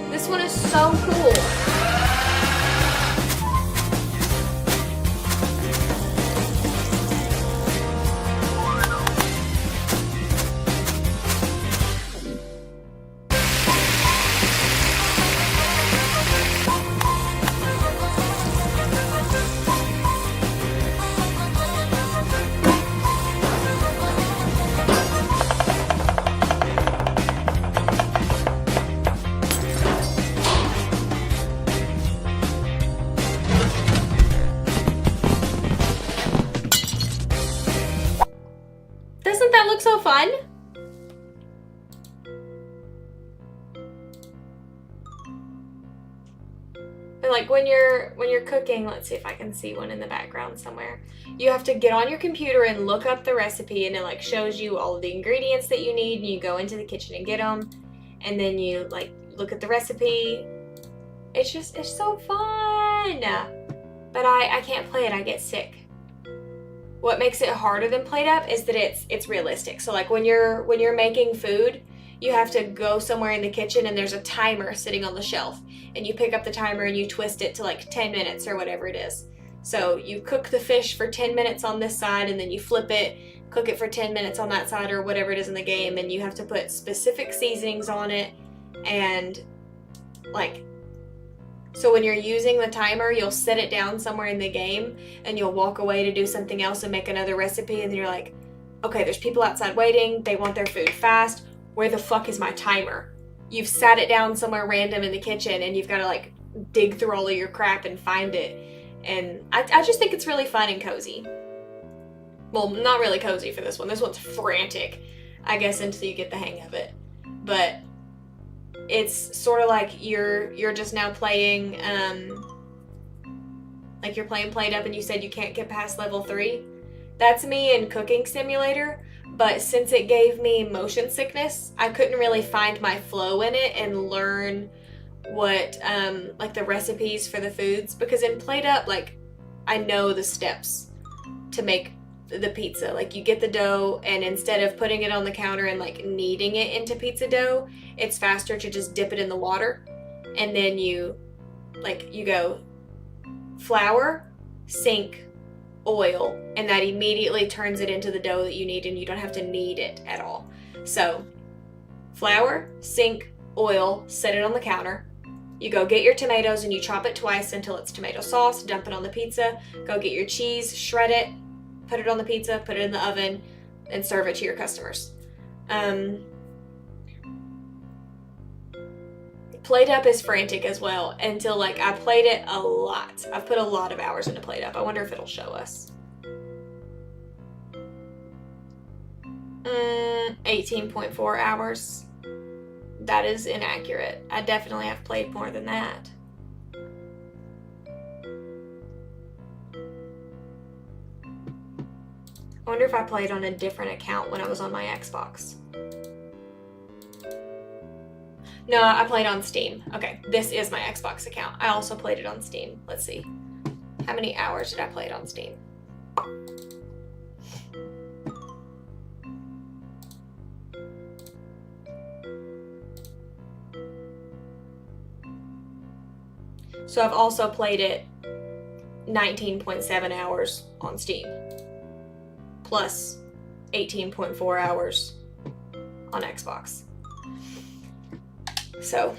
This one is so cool. Doesn't that look so fun? But like when you're cooking, let's see if I can see one in the background somewhere. You have to get on your computer and look up the recipe, and it like shows you all of the ingredients that you need, and you go into the kitchen and get them, and then you like look at the recipe. It's so fun. But I can't play it. I get sick. What makes it harder than PlateUp is that it's realistic. So like when you're making food, you have to go somewhere in the kitchen and there's a timer sitting on the shelf, and you pick up the timer and you twist it to like 10 minutes or whatever it is. So you cook the fish for 10 minutes on this side, and then you flip it, cook it for 10 minutes on that side or whatever it is in the game, and you have to put specific seasonings on it. And like, so when you're using the timer, you'll set it down somewhere in the game and you'll walk away to do something else and make another recipe, and then you're like, okay, there's people outside waiting, they want their food fast, where the fuck is my timer? You've sat it down somewhere random in the kitchen and you've got to like dig through all of your crap and find it. And I just think it's really fun and cozy. Well, not really cozy for this one. This one's frantic, I guess, until you get the hang of it. But it's sort of like you're just now playing like you're playing Plate Up and you said you can't get past level 3. That's me in Cooking Simulator, but since it gave me motion sickness, I couldn't really find my flow in it and learn what, like the recipes for the foods, because in Plate Up, like, I know the steps to make the pizza. Like, you get the dough, and instead of putting it on the counter and like kneading it into pizza dough, it's faster to just dip it in the water, and then you go flour, sink, oil, and that immediately turns it into the dough that you need, and you don't have to knead it at all. So flour, sink, oil, set it on the counter. You go get your tomatoes and you chop it twice until it's tomato sauce, dump it on the pizza. Go get your cheese, shred it, put it on the pizza, put it in the oven, and serve it to your customers. Plate Up is frantic as well, until like I played it a lot. I've put a lot of hours into Plate Up. I wonder if it'll show us. 18.4 hours. That is inaccurate. I definitely have played more than that. I wonder if I played on a different account when I was on my Xbox. No, I played on Steam. Okay, this is my Xbox account. I also played it on Steam. Let's see. How many hours did I play it on Steam? So I've also played it 19.7 hours on Steam, plus 18.4 hours on Xbox. So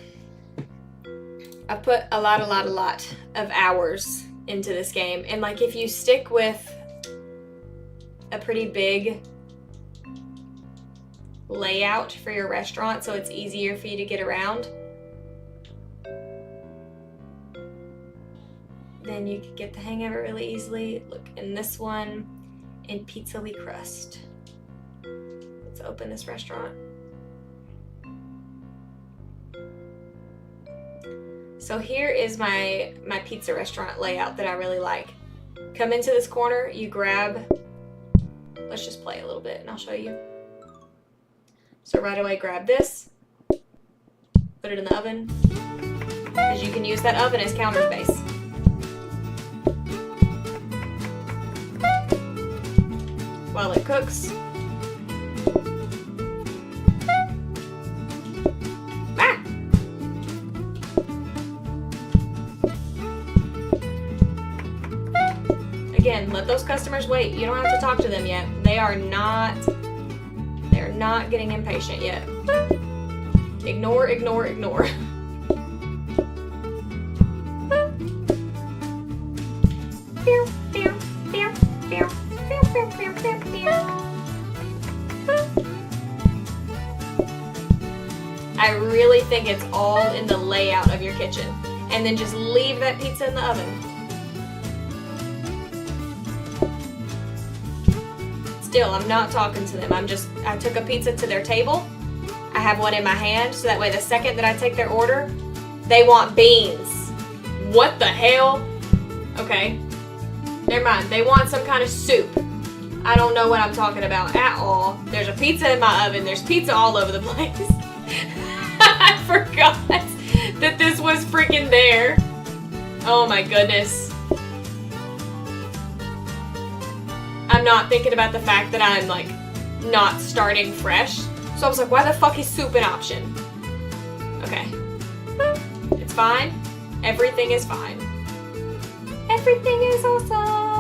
I've put a lot of hours into this game. And like, if you stick with a pretty big layout for your restaurant so it's easier for you to get around, then you can get the hang of it really easily. Look, in this one, in Pizza-ly Crust. Let's open this restaurant. So here is my pizza restaurant layout that I really like. Come into this corner, you grab, let's just play a little bit and I'll show you. So right away grab this, put it in the oven, because you can use that oven as counter space. While it cooks. Again, let those customers wait. You don't have to talk to them yet. They're not getting impatient yet. Ignore. I really think it's all in the layout of your kitchen. And then just leave that pizza in the oven. Still, I'm not talking to them. I took a pizza to their table. I have one in my hand, so that way the second that I take their order, they want beans. What the hell? Okay. Never mind. They want some kind of soup. I don't know what I'm talking about at all. There's a pizza in my oven. There's pizza all over the place. I forgot that this was freaking there. Oh my goodness. I'm not thinking about the fact that I'm like not starting fresh. So I was like, why the fuck is soup an option? Okay. It's fine. Everything is fine. Everything is awesome.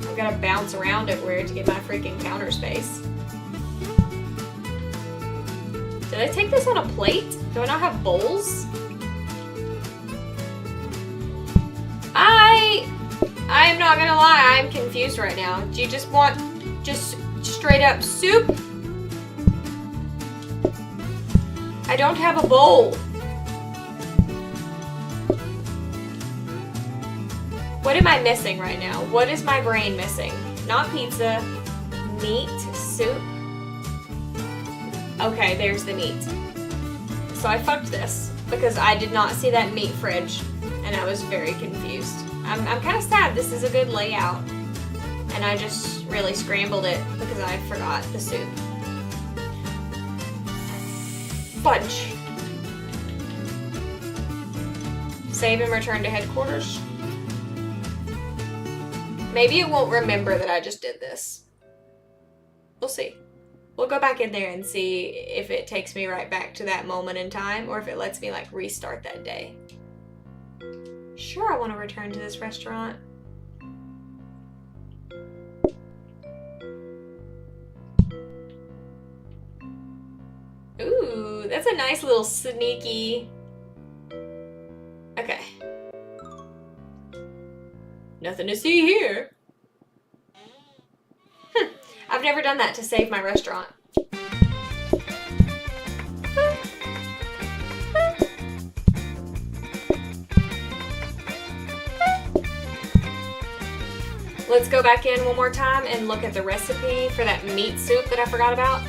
I've got to bounce around everywhere to get my freaking counter space. Did I take this on a plate? Do I not have bowls? I'm not gonna lie, I'm confused right now. Do you just want just straight up soup? I don't have a bowl. What am I missing right now? What is my brain missing? Not pizza, meat, soup. Okay, there's the meat. so I fucked this because I did not see that meat fridge and I was very confused. I'm kind of sad. This is a good layout and I just really scrambled it because I forgot the soup. Fudge. Save and return to headquarters. Maybe it won't remember that I just did this. We'll see. We'll go back in there and see if it takes me right back to that moment in time or if it lets me like restart that day. Sure, I want to return to this restaurant. Ooh, that's a nice little sneaky... Okay. Nothing to see here. I've never done that to save my restaurant. Let's go back in one more time and look at the recipe for that meat soup that I forgot about.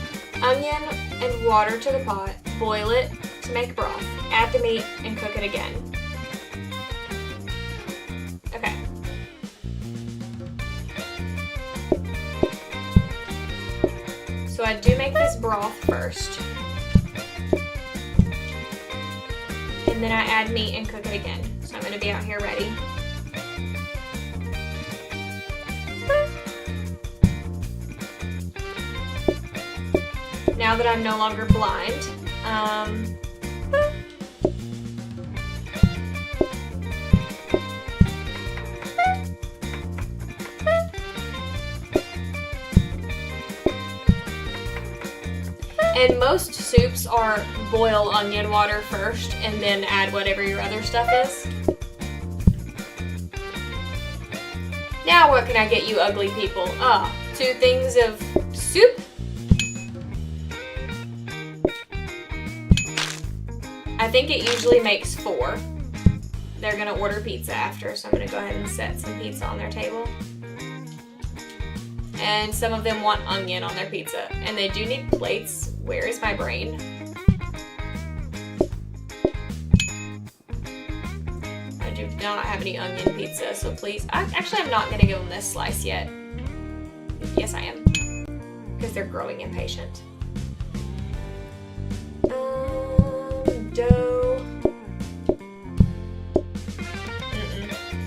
Onion and water to the pot. Boil it to make broth. Add the meat and cook it again. Okay. So I do make this broth first. And then I add meat and cook it again. So I'm going to be out here ready. Now that I'm no longer blind, and most soups are boil onion water first and then add whatever your other stuff is. Now what can I get you ugly people? 2 things of soup. I think it usually makes 4. They're gonna order pizza after, so I'm gonna go ahead and set some pizza on their table. And some of them want onion on their pizza, and they do need plates. Where is my brain? I do not have any onion pizza, so please. Actually, I'm not gonna give them this slice yet. Yes, I am, because they're growing impatient. Dough.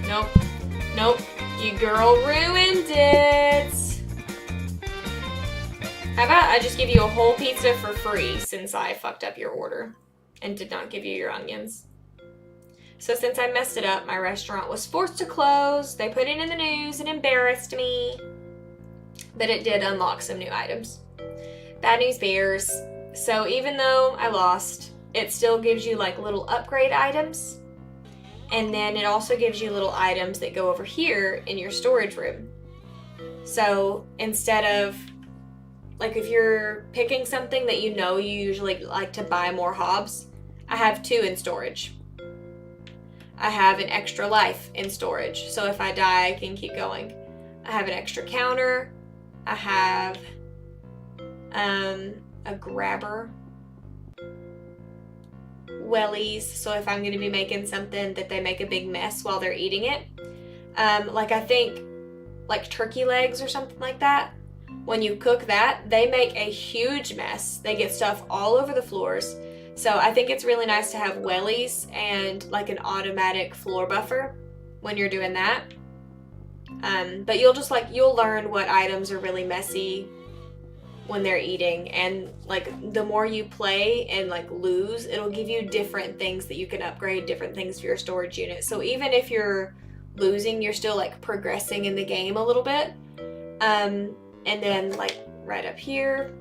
Nope. Nope. You girl ruined it. How about I just give you a whole pizza for free since I fucked up your order and did not give you your onions. So since I messed it up, my restaurant was forced to close. They put it in the news and embarrassed me. But it did unlock some new items. Bad news bears. So even though I lost, it still gives you like little upgrade items. And then it also gives you little items that go over here in your storage room. So instead of, like if you're picking something that you know you usually like to buy more hobs, I have 2 in storage. I have an extra life in storage. So if I die, I can keep going. I have an extra counter. I have a grabber. Wellies, so if I'm going to be making something that they make a big mess while they're eating it. Like I think like turkey legs or something like that. When you cook that, they make a huge mess. They get stuff all over the floors. So I think it's really nice to have wellies and like an automatic floor buffer when you're doing that. But you'll learn what items are really messy when they're eating, and like the more you play and like lose, it'll give you different things that you can upgrade, different things for your storage unit. So even if you're losing, you're still like progressing in the game a little bit. And then like right up here,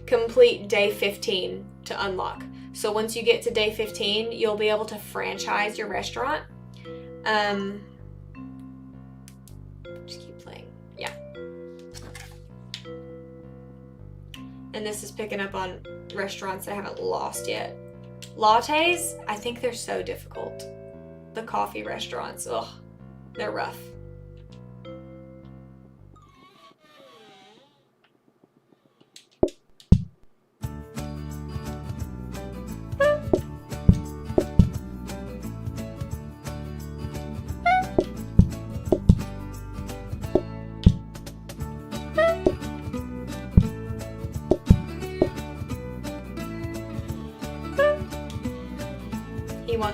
complete day 15 to unlock. So once you get to day 15, you'll be able to franchise your restaurant. Just keep playing. Yeah. And this is picking up on restaurants that I haven't lost yet. Lattes, I think they're so difficult. The coffee restaurants, ugh, they're rough.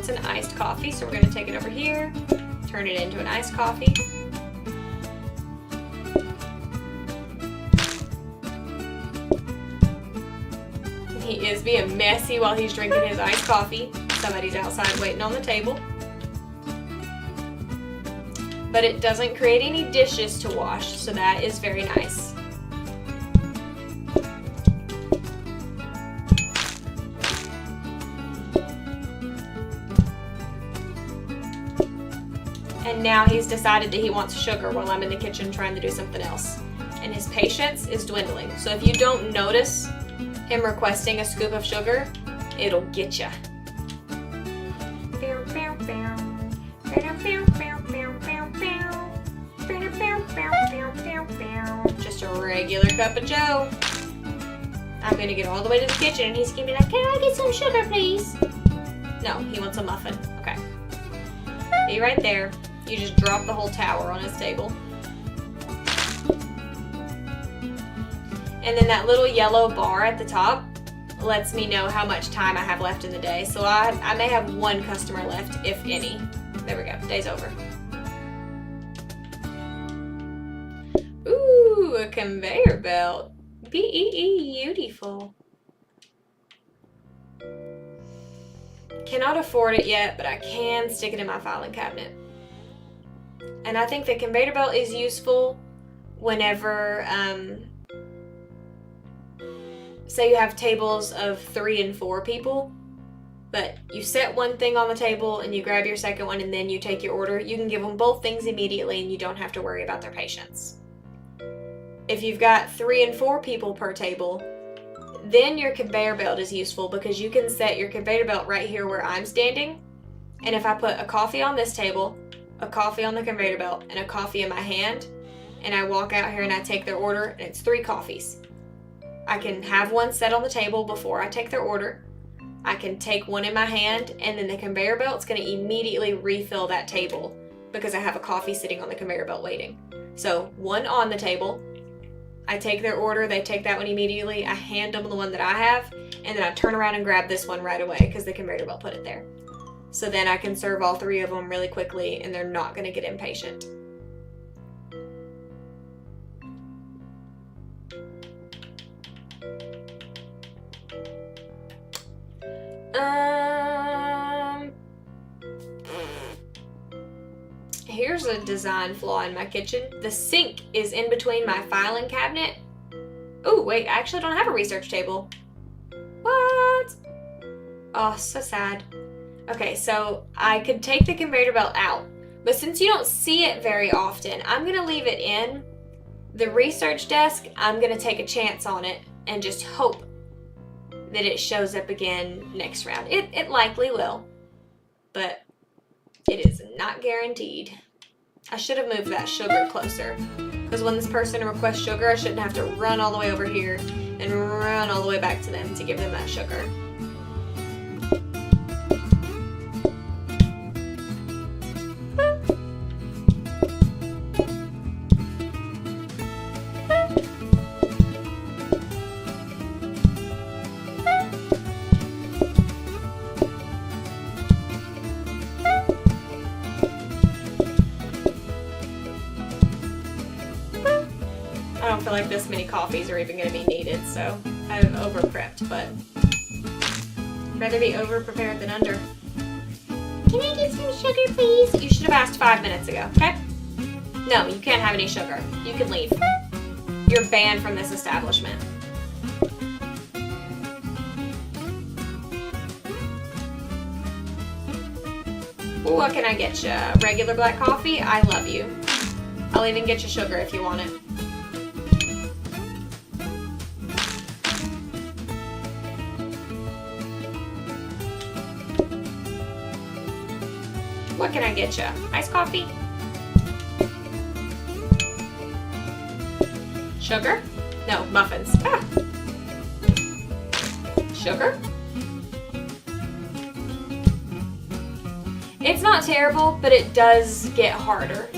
wants an iced coffee, so we're going to take it over here, turn it into an iced coffee. He is being messy while he's drinking his iced coffee. Somebody's outside waiting on the table. But it doesn't create any dishes to wash, so that is very nice. And now he's decided that he wants sugar while I'm in the kitchen trying to do something else. And his patience is dwindling. So if you don't notice him requesting a scoop of sugar, it'll get ya. Just a regular cup of joe. I'm gonna get all the way to the kitchen and he's gonna be like, can I get some sugar, please? No, he wants a muffin. Okay. Be right there. You just drop the whole tower on his table. And then that little yellow bar at the top lets me know how much time I have left in the day. So I may have one customer left, if any. There we go, day's over. Ooh, a conveyor belt. Beautiful. Cannot afford it yet, but I can stick it in my filing cabinet. And I think the conveyor belt is useful whenever, say you have tables of 3 and 4 people, but you set one thing on the table and you grab your second one and then you take your order. You can give them both things immediately and you don't have to worry about their patience. If you've got 3 and 4 people per table, then your conveyor belt is useful because you can set your conveyor belt right here where I'm standing. And if I put a coffee on this table, a coffee on the conveyor belt, and a coffee in my hand, and I walk out here and I take their order, and it's 3 coffees. I can have one set on the table before I take their order. I can take one in my hand, and then the conveyor belt's going to immediately refill that table because I have a coffee sitting on the conveyor belt waiting. So one on the table, I take their order, they take that one immediately, I hand them the one that I have, and then I turn around and grab this one right away because the conveyor belt put it there. So then I can serve all 3 of them really quickly and they're not going to get impatient. Here's a design flaw in my kitchen. The sink is in between my filing cabinet. Oh, wait, I actually don't have a research table. What? Oh, so sad. Okay, so I could take the conveyor belt out, but since you don't see it very often, I'm gonna leave it in. The research desk, I'm gonna take a chance on it and just hope that it shows up again next round. It likely will, but it is not guaranteed. I should have moved that sugar closer, because when this person requests sugar, I shouldn't have to run all the way over here and run all the way back to them to give them that sugar. I don't feel like this many coffees are even going to be needed, so I've over-prepped, but I'd rather be over-prepared than under. Can I get some sugar, please? You should have asked 5 minutes ago, okay? No, you can't have any sugar. You can leave. You're banned from this establishment. What can I get you? Regular black coffee? I love you. I'll even get you sugar if you want it. What can I get you? Iced coffee? Sugar? No, muffins. Ah. Sugar? It's not terrible, but it does get harder.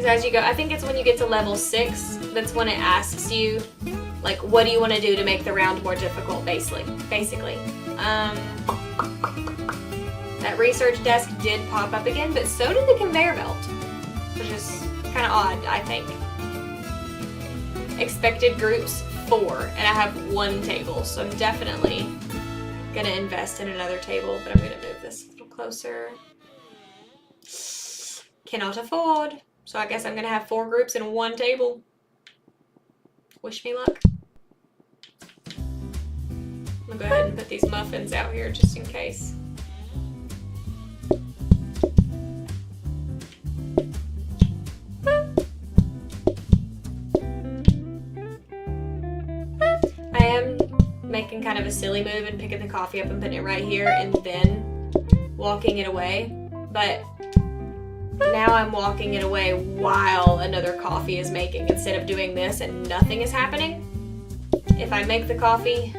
Because as you go, I think it's when you get to level 6 That's when it asks you, like, what do you want to do to make the round more difficult, basically. That research desk did pop up again, but so did the conveyor belt, which is kind of odd, I think. Expected groups 4, and I have 1 table, so I'm definitely gonna invest in another table, but I'm gonna move this a little closer. Cannot afford, so I guess I'm gonna have 4 groups and 1 table. Wish me luck. I'm gonna go ahead and put these muffins out here just in case. I am making kind of a silly move and picking the coffee up and putting it right here and then walking it away, but now I'm walking it away while another coffee is making instead of doing this and nothing is happening. If I make the coffee,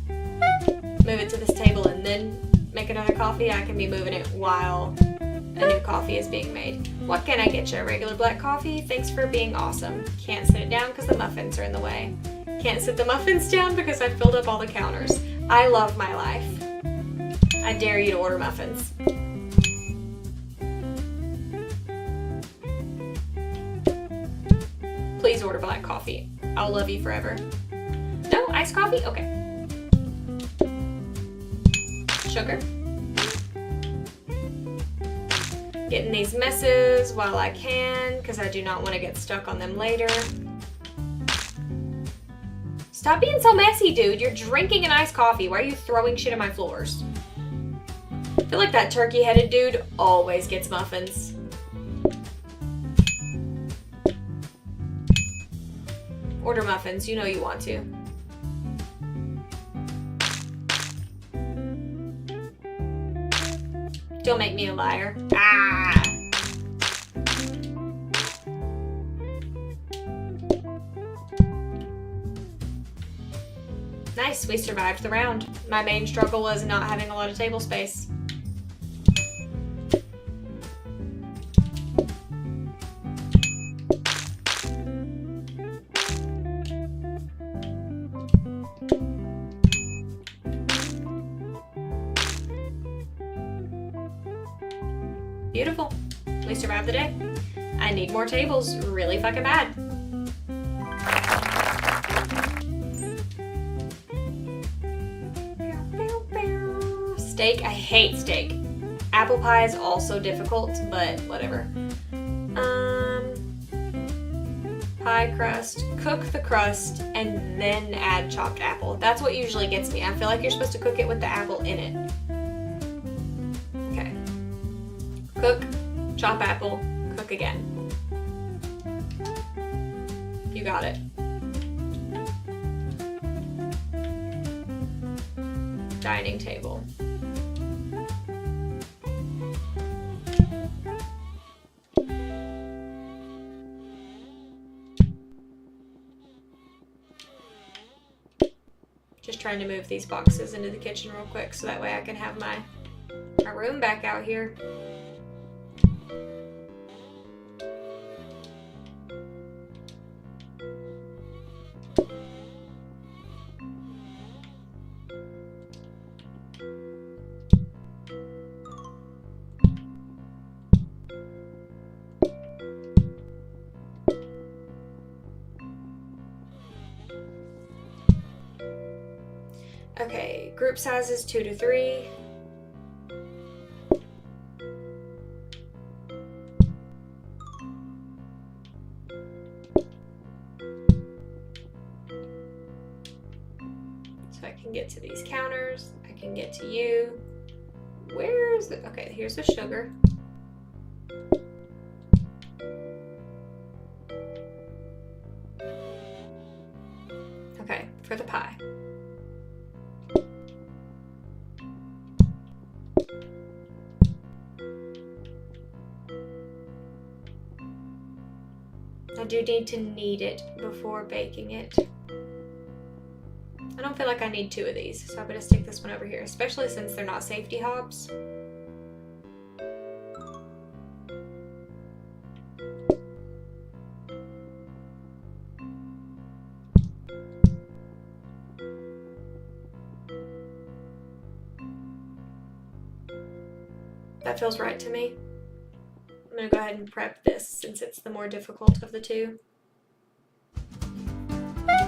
move it to this table and then make another coffee, I can be moving it while a new coffee is being made. What can I get you? A regular black coffee? Thanks for being awesome. Can't sit it down because the muffins are in the way. Can't sit the muffins down because I filled up all the counters. I love my life. I dare you to order muffins. Please order black coffee. I'll love you forever. No? Iced coffee? Okay. Sugar. Getting these messes while I can, because I do not want to get stuck on them later. Stop being so messy, dude. You're drinking an iced coffee. Why are you throwing shit on my floors? I feel like that turkey-headed dude always gets muffins. Order muffins. You know you want to. Don't make me a liar. Ah! Nice, we survived the round. My main struggle was not having a lot of table space. Beautiful. We survived the day. I need more tables really fucking bad. Steak, I hate steak. Apple pie is also difficult, but whatever. Pie crust, cook the crust, and then add chopped apple. That's what usually gets me. I feel like you're supposed to cook it with the apple in it. Okay. Cook, chop apple, cook again. You got it. Dining table. Just trying to move these boxes into the kitchen real quick so that way I can have my room back out here. Okay, group size is 2 to 3. So I can get to these counters, I can get to you. Where's the, okay, here's the sugar. Okay, for the pie. I do need to knead it before baking it. I don't feel like I need 2 of these, so I'm going to stick this one over here, especially since they're not safety hobs. That feels right to me. I'm gonna go ahead and prep this since it's the more difficult of the two. I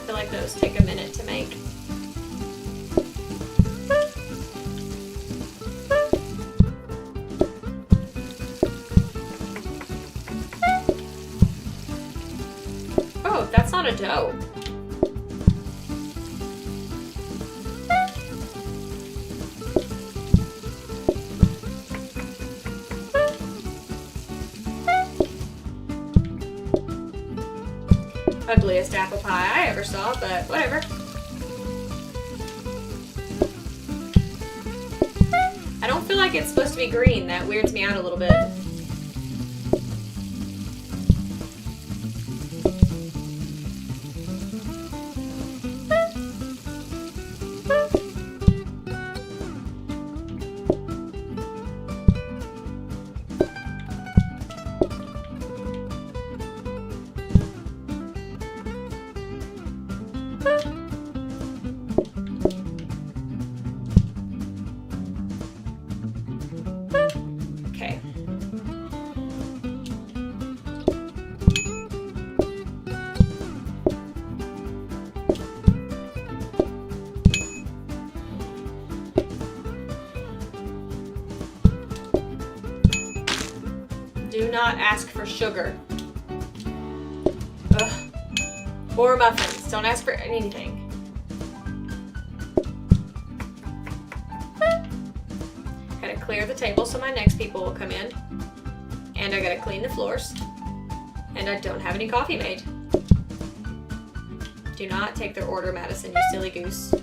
feel like those take a minute to make. Oh, that's not a dough. Ugliest apple pie I ever saw, but whatever. I don't feel like it's supposed to be green. That weirds me out a little bit. Okay. Do not ask for sugar. Ugh. Or muffins. Don't ask for anything. Gotta clear the table so my next people will come in. And I gotta clean the floors. And I don't have any coffee made. Do not take their order, Madison, you silly goose.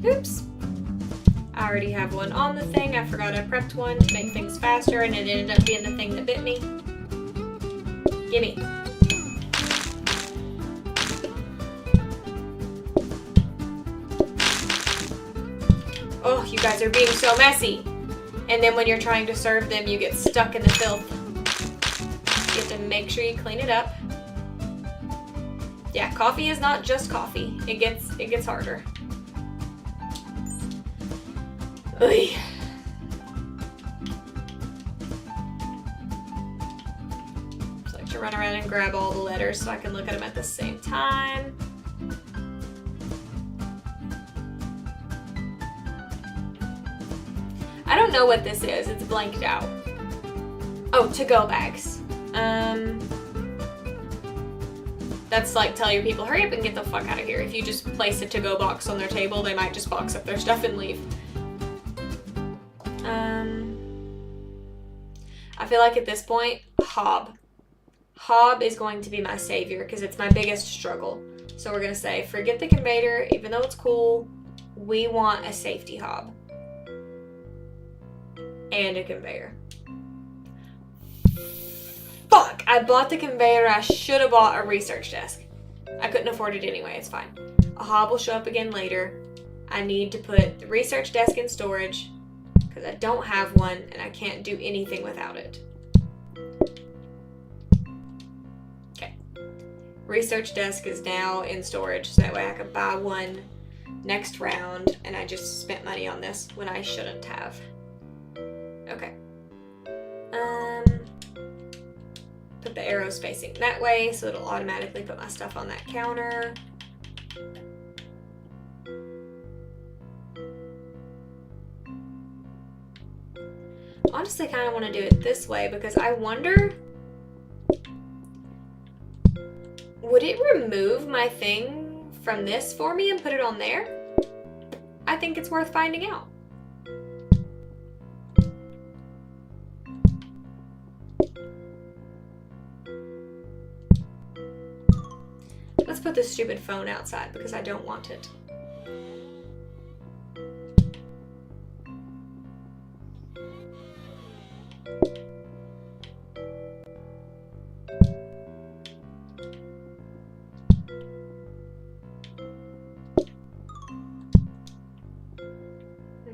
Oops. I already have one on the thing. I forgot I prepped one to make things faster, and it ended up being the thing that bit me. Gimme. Oh, you guys are being so messy. And then when you're trying to serve them, you get stuck in the filth. You have to make sure you clean it up. Yeah, coffee is not just coffee. It gets harder. Ugh. So I like to run around and grab all the letters so I can look at them at the same time. I don't know what this is. It's blanked out. Oh, to-go bags. That's like tell your people, hurry up and get the fuck out of here. If you just place a to-go box on their table, they might just box up their stuff and leave. I feel like at this point, hob. Hob is going to be my savior because it's my biggest struggle. So we're going to say, forget the conveyor, even though it's cool, we want a safety hob. And a conveyor. Fuck! I bought the conveyor. I should have bought a research desk. I couldn't afford it anyway. It's fine. A hob will show up again later. I need to put the research desk in storage because I don't have one and I can't do anything without it. Okay. Research desk is now in storage so that way I can buy one next round, and I just spent money on this when I shouldn't have. Okay. Put the arrows facing that way so it'll automatically put my stuff on that counter. Honestly, kind of want to do it this way because I wonder, would it remove my thing from this for me and put it on there? I think it's worth finding out. Let's put this stupid phone outside because I don't want it.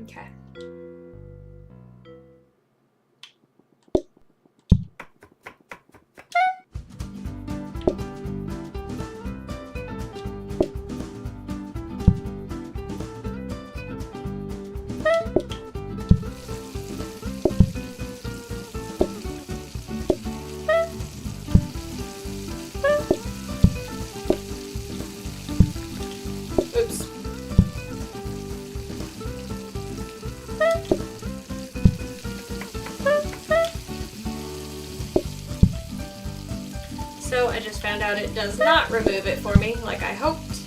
Okay. Oops. So I just found out it does not remove it for me like I hoped.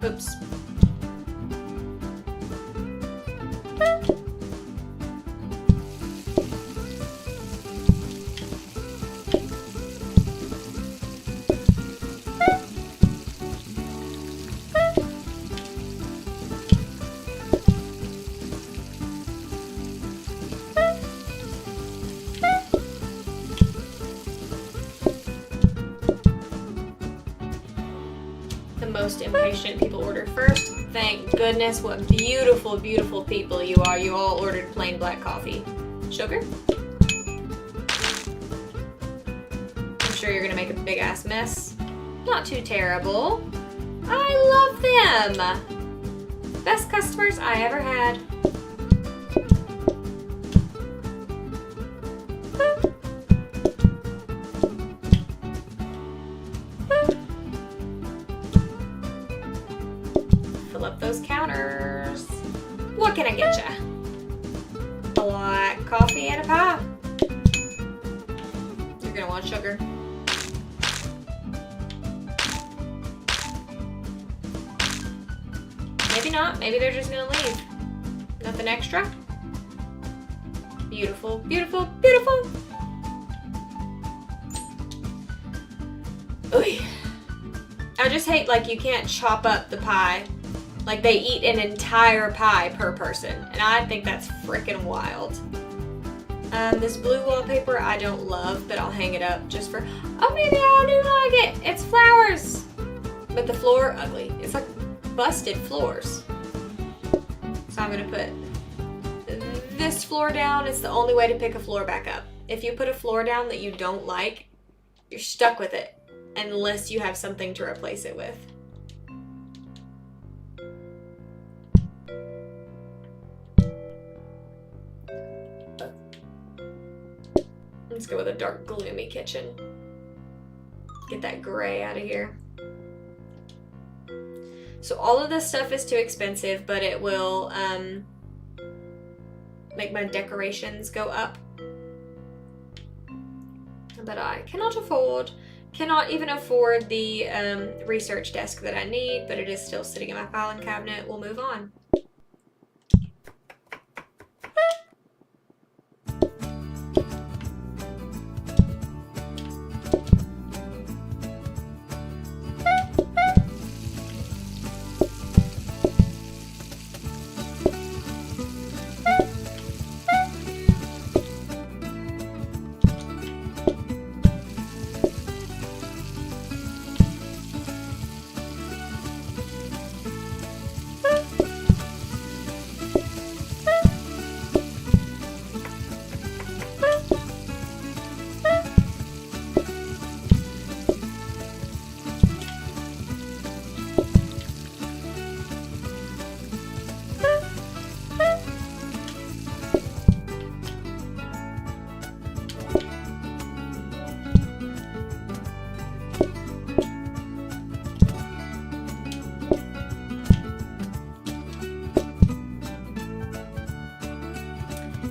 Oops. The most impatient people order first. Thank goodness, what beautiful, beautiful people you are. You all ordered plain black coffee. Sugar? I'm sure you're gonna make a big ass mess. Not too terrible. I love them! Best customers I ever had. Fill up those counters. What can I get ya? Black coffee and a pie. You're gonna want sugar. Maybe not. Maybe they're just gonna leave. Nothing extra? Beautiful, beautiful, beautiful. Oy. I just hate like you can't chop up the pie. Like they eat an entire pie per person. And I think that's freaking wild. This blue wallpaper I don't love, but I'll hang it up just for, oh maybe I do like it. It's flowers. But the floor, ugly. It's like busted floors. So I'm gonna put this floor down. It's the only way to pick a floor back up. If you put a floor down that you don't like, you're stuck with it unless you have something to replace it with. Let's go with a dark, gloomy kitchen. Get that gray out of here. So all of this stuff is too expensive, but it will make my decorations go up. But I cannot even afford the research desk that I need, but it is still sitting in my filing cabinet. We'll move on.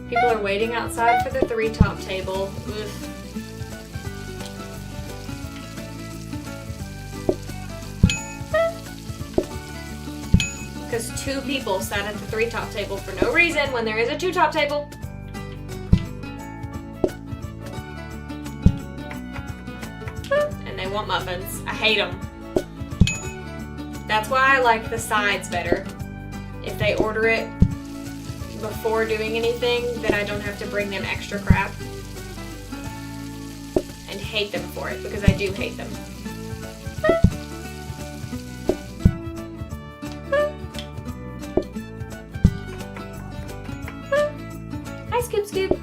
People are waiting outside for the 3-top table. Ugh. because 2 people sat at the 3 top table for no reason when there is a 2 top table. And they want muffins. I hate them. That's why I like the sides better. If they order it before doing anything, then I don't have to bring them extra crap. And hate them for it, because I do hate them. Hi, Scoop Scoop.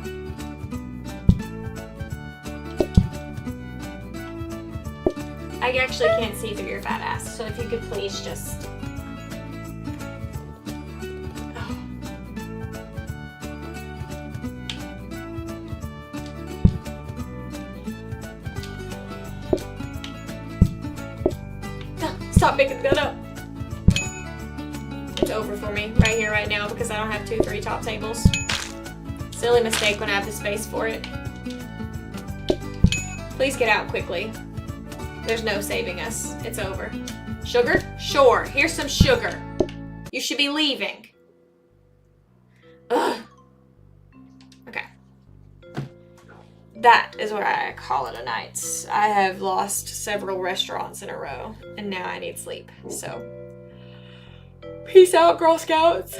I actually can't see through your fat ass, so if you could please just... Oh. Stop picking that up. It's over for me right here, right now, because I don't have 2 3 top tables. Silly mistake when I have the space for it. Please get out quickly. There's no saving us. It's over. Sugar? Sure. Here's some sugar. You should be leaving. Ugh. Okay. That is where I call it a night. I have lost several restaurants in a row, and now I need sleep. So, peace out, Girl Scouts.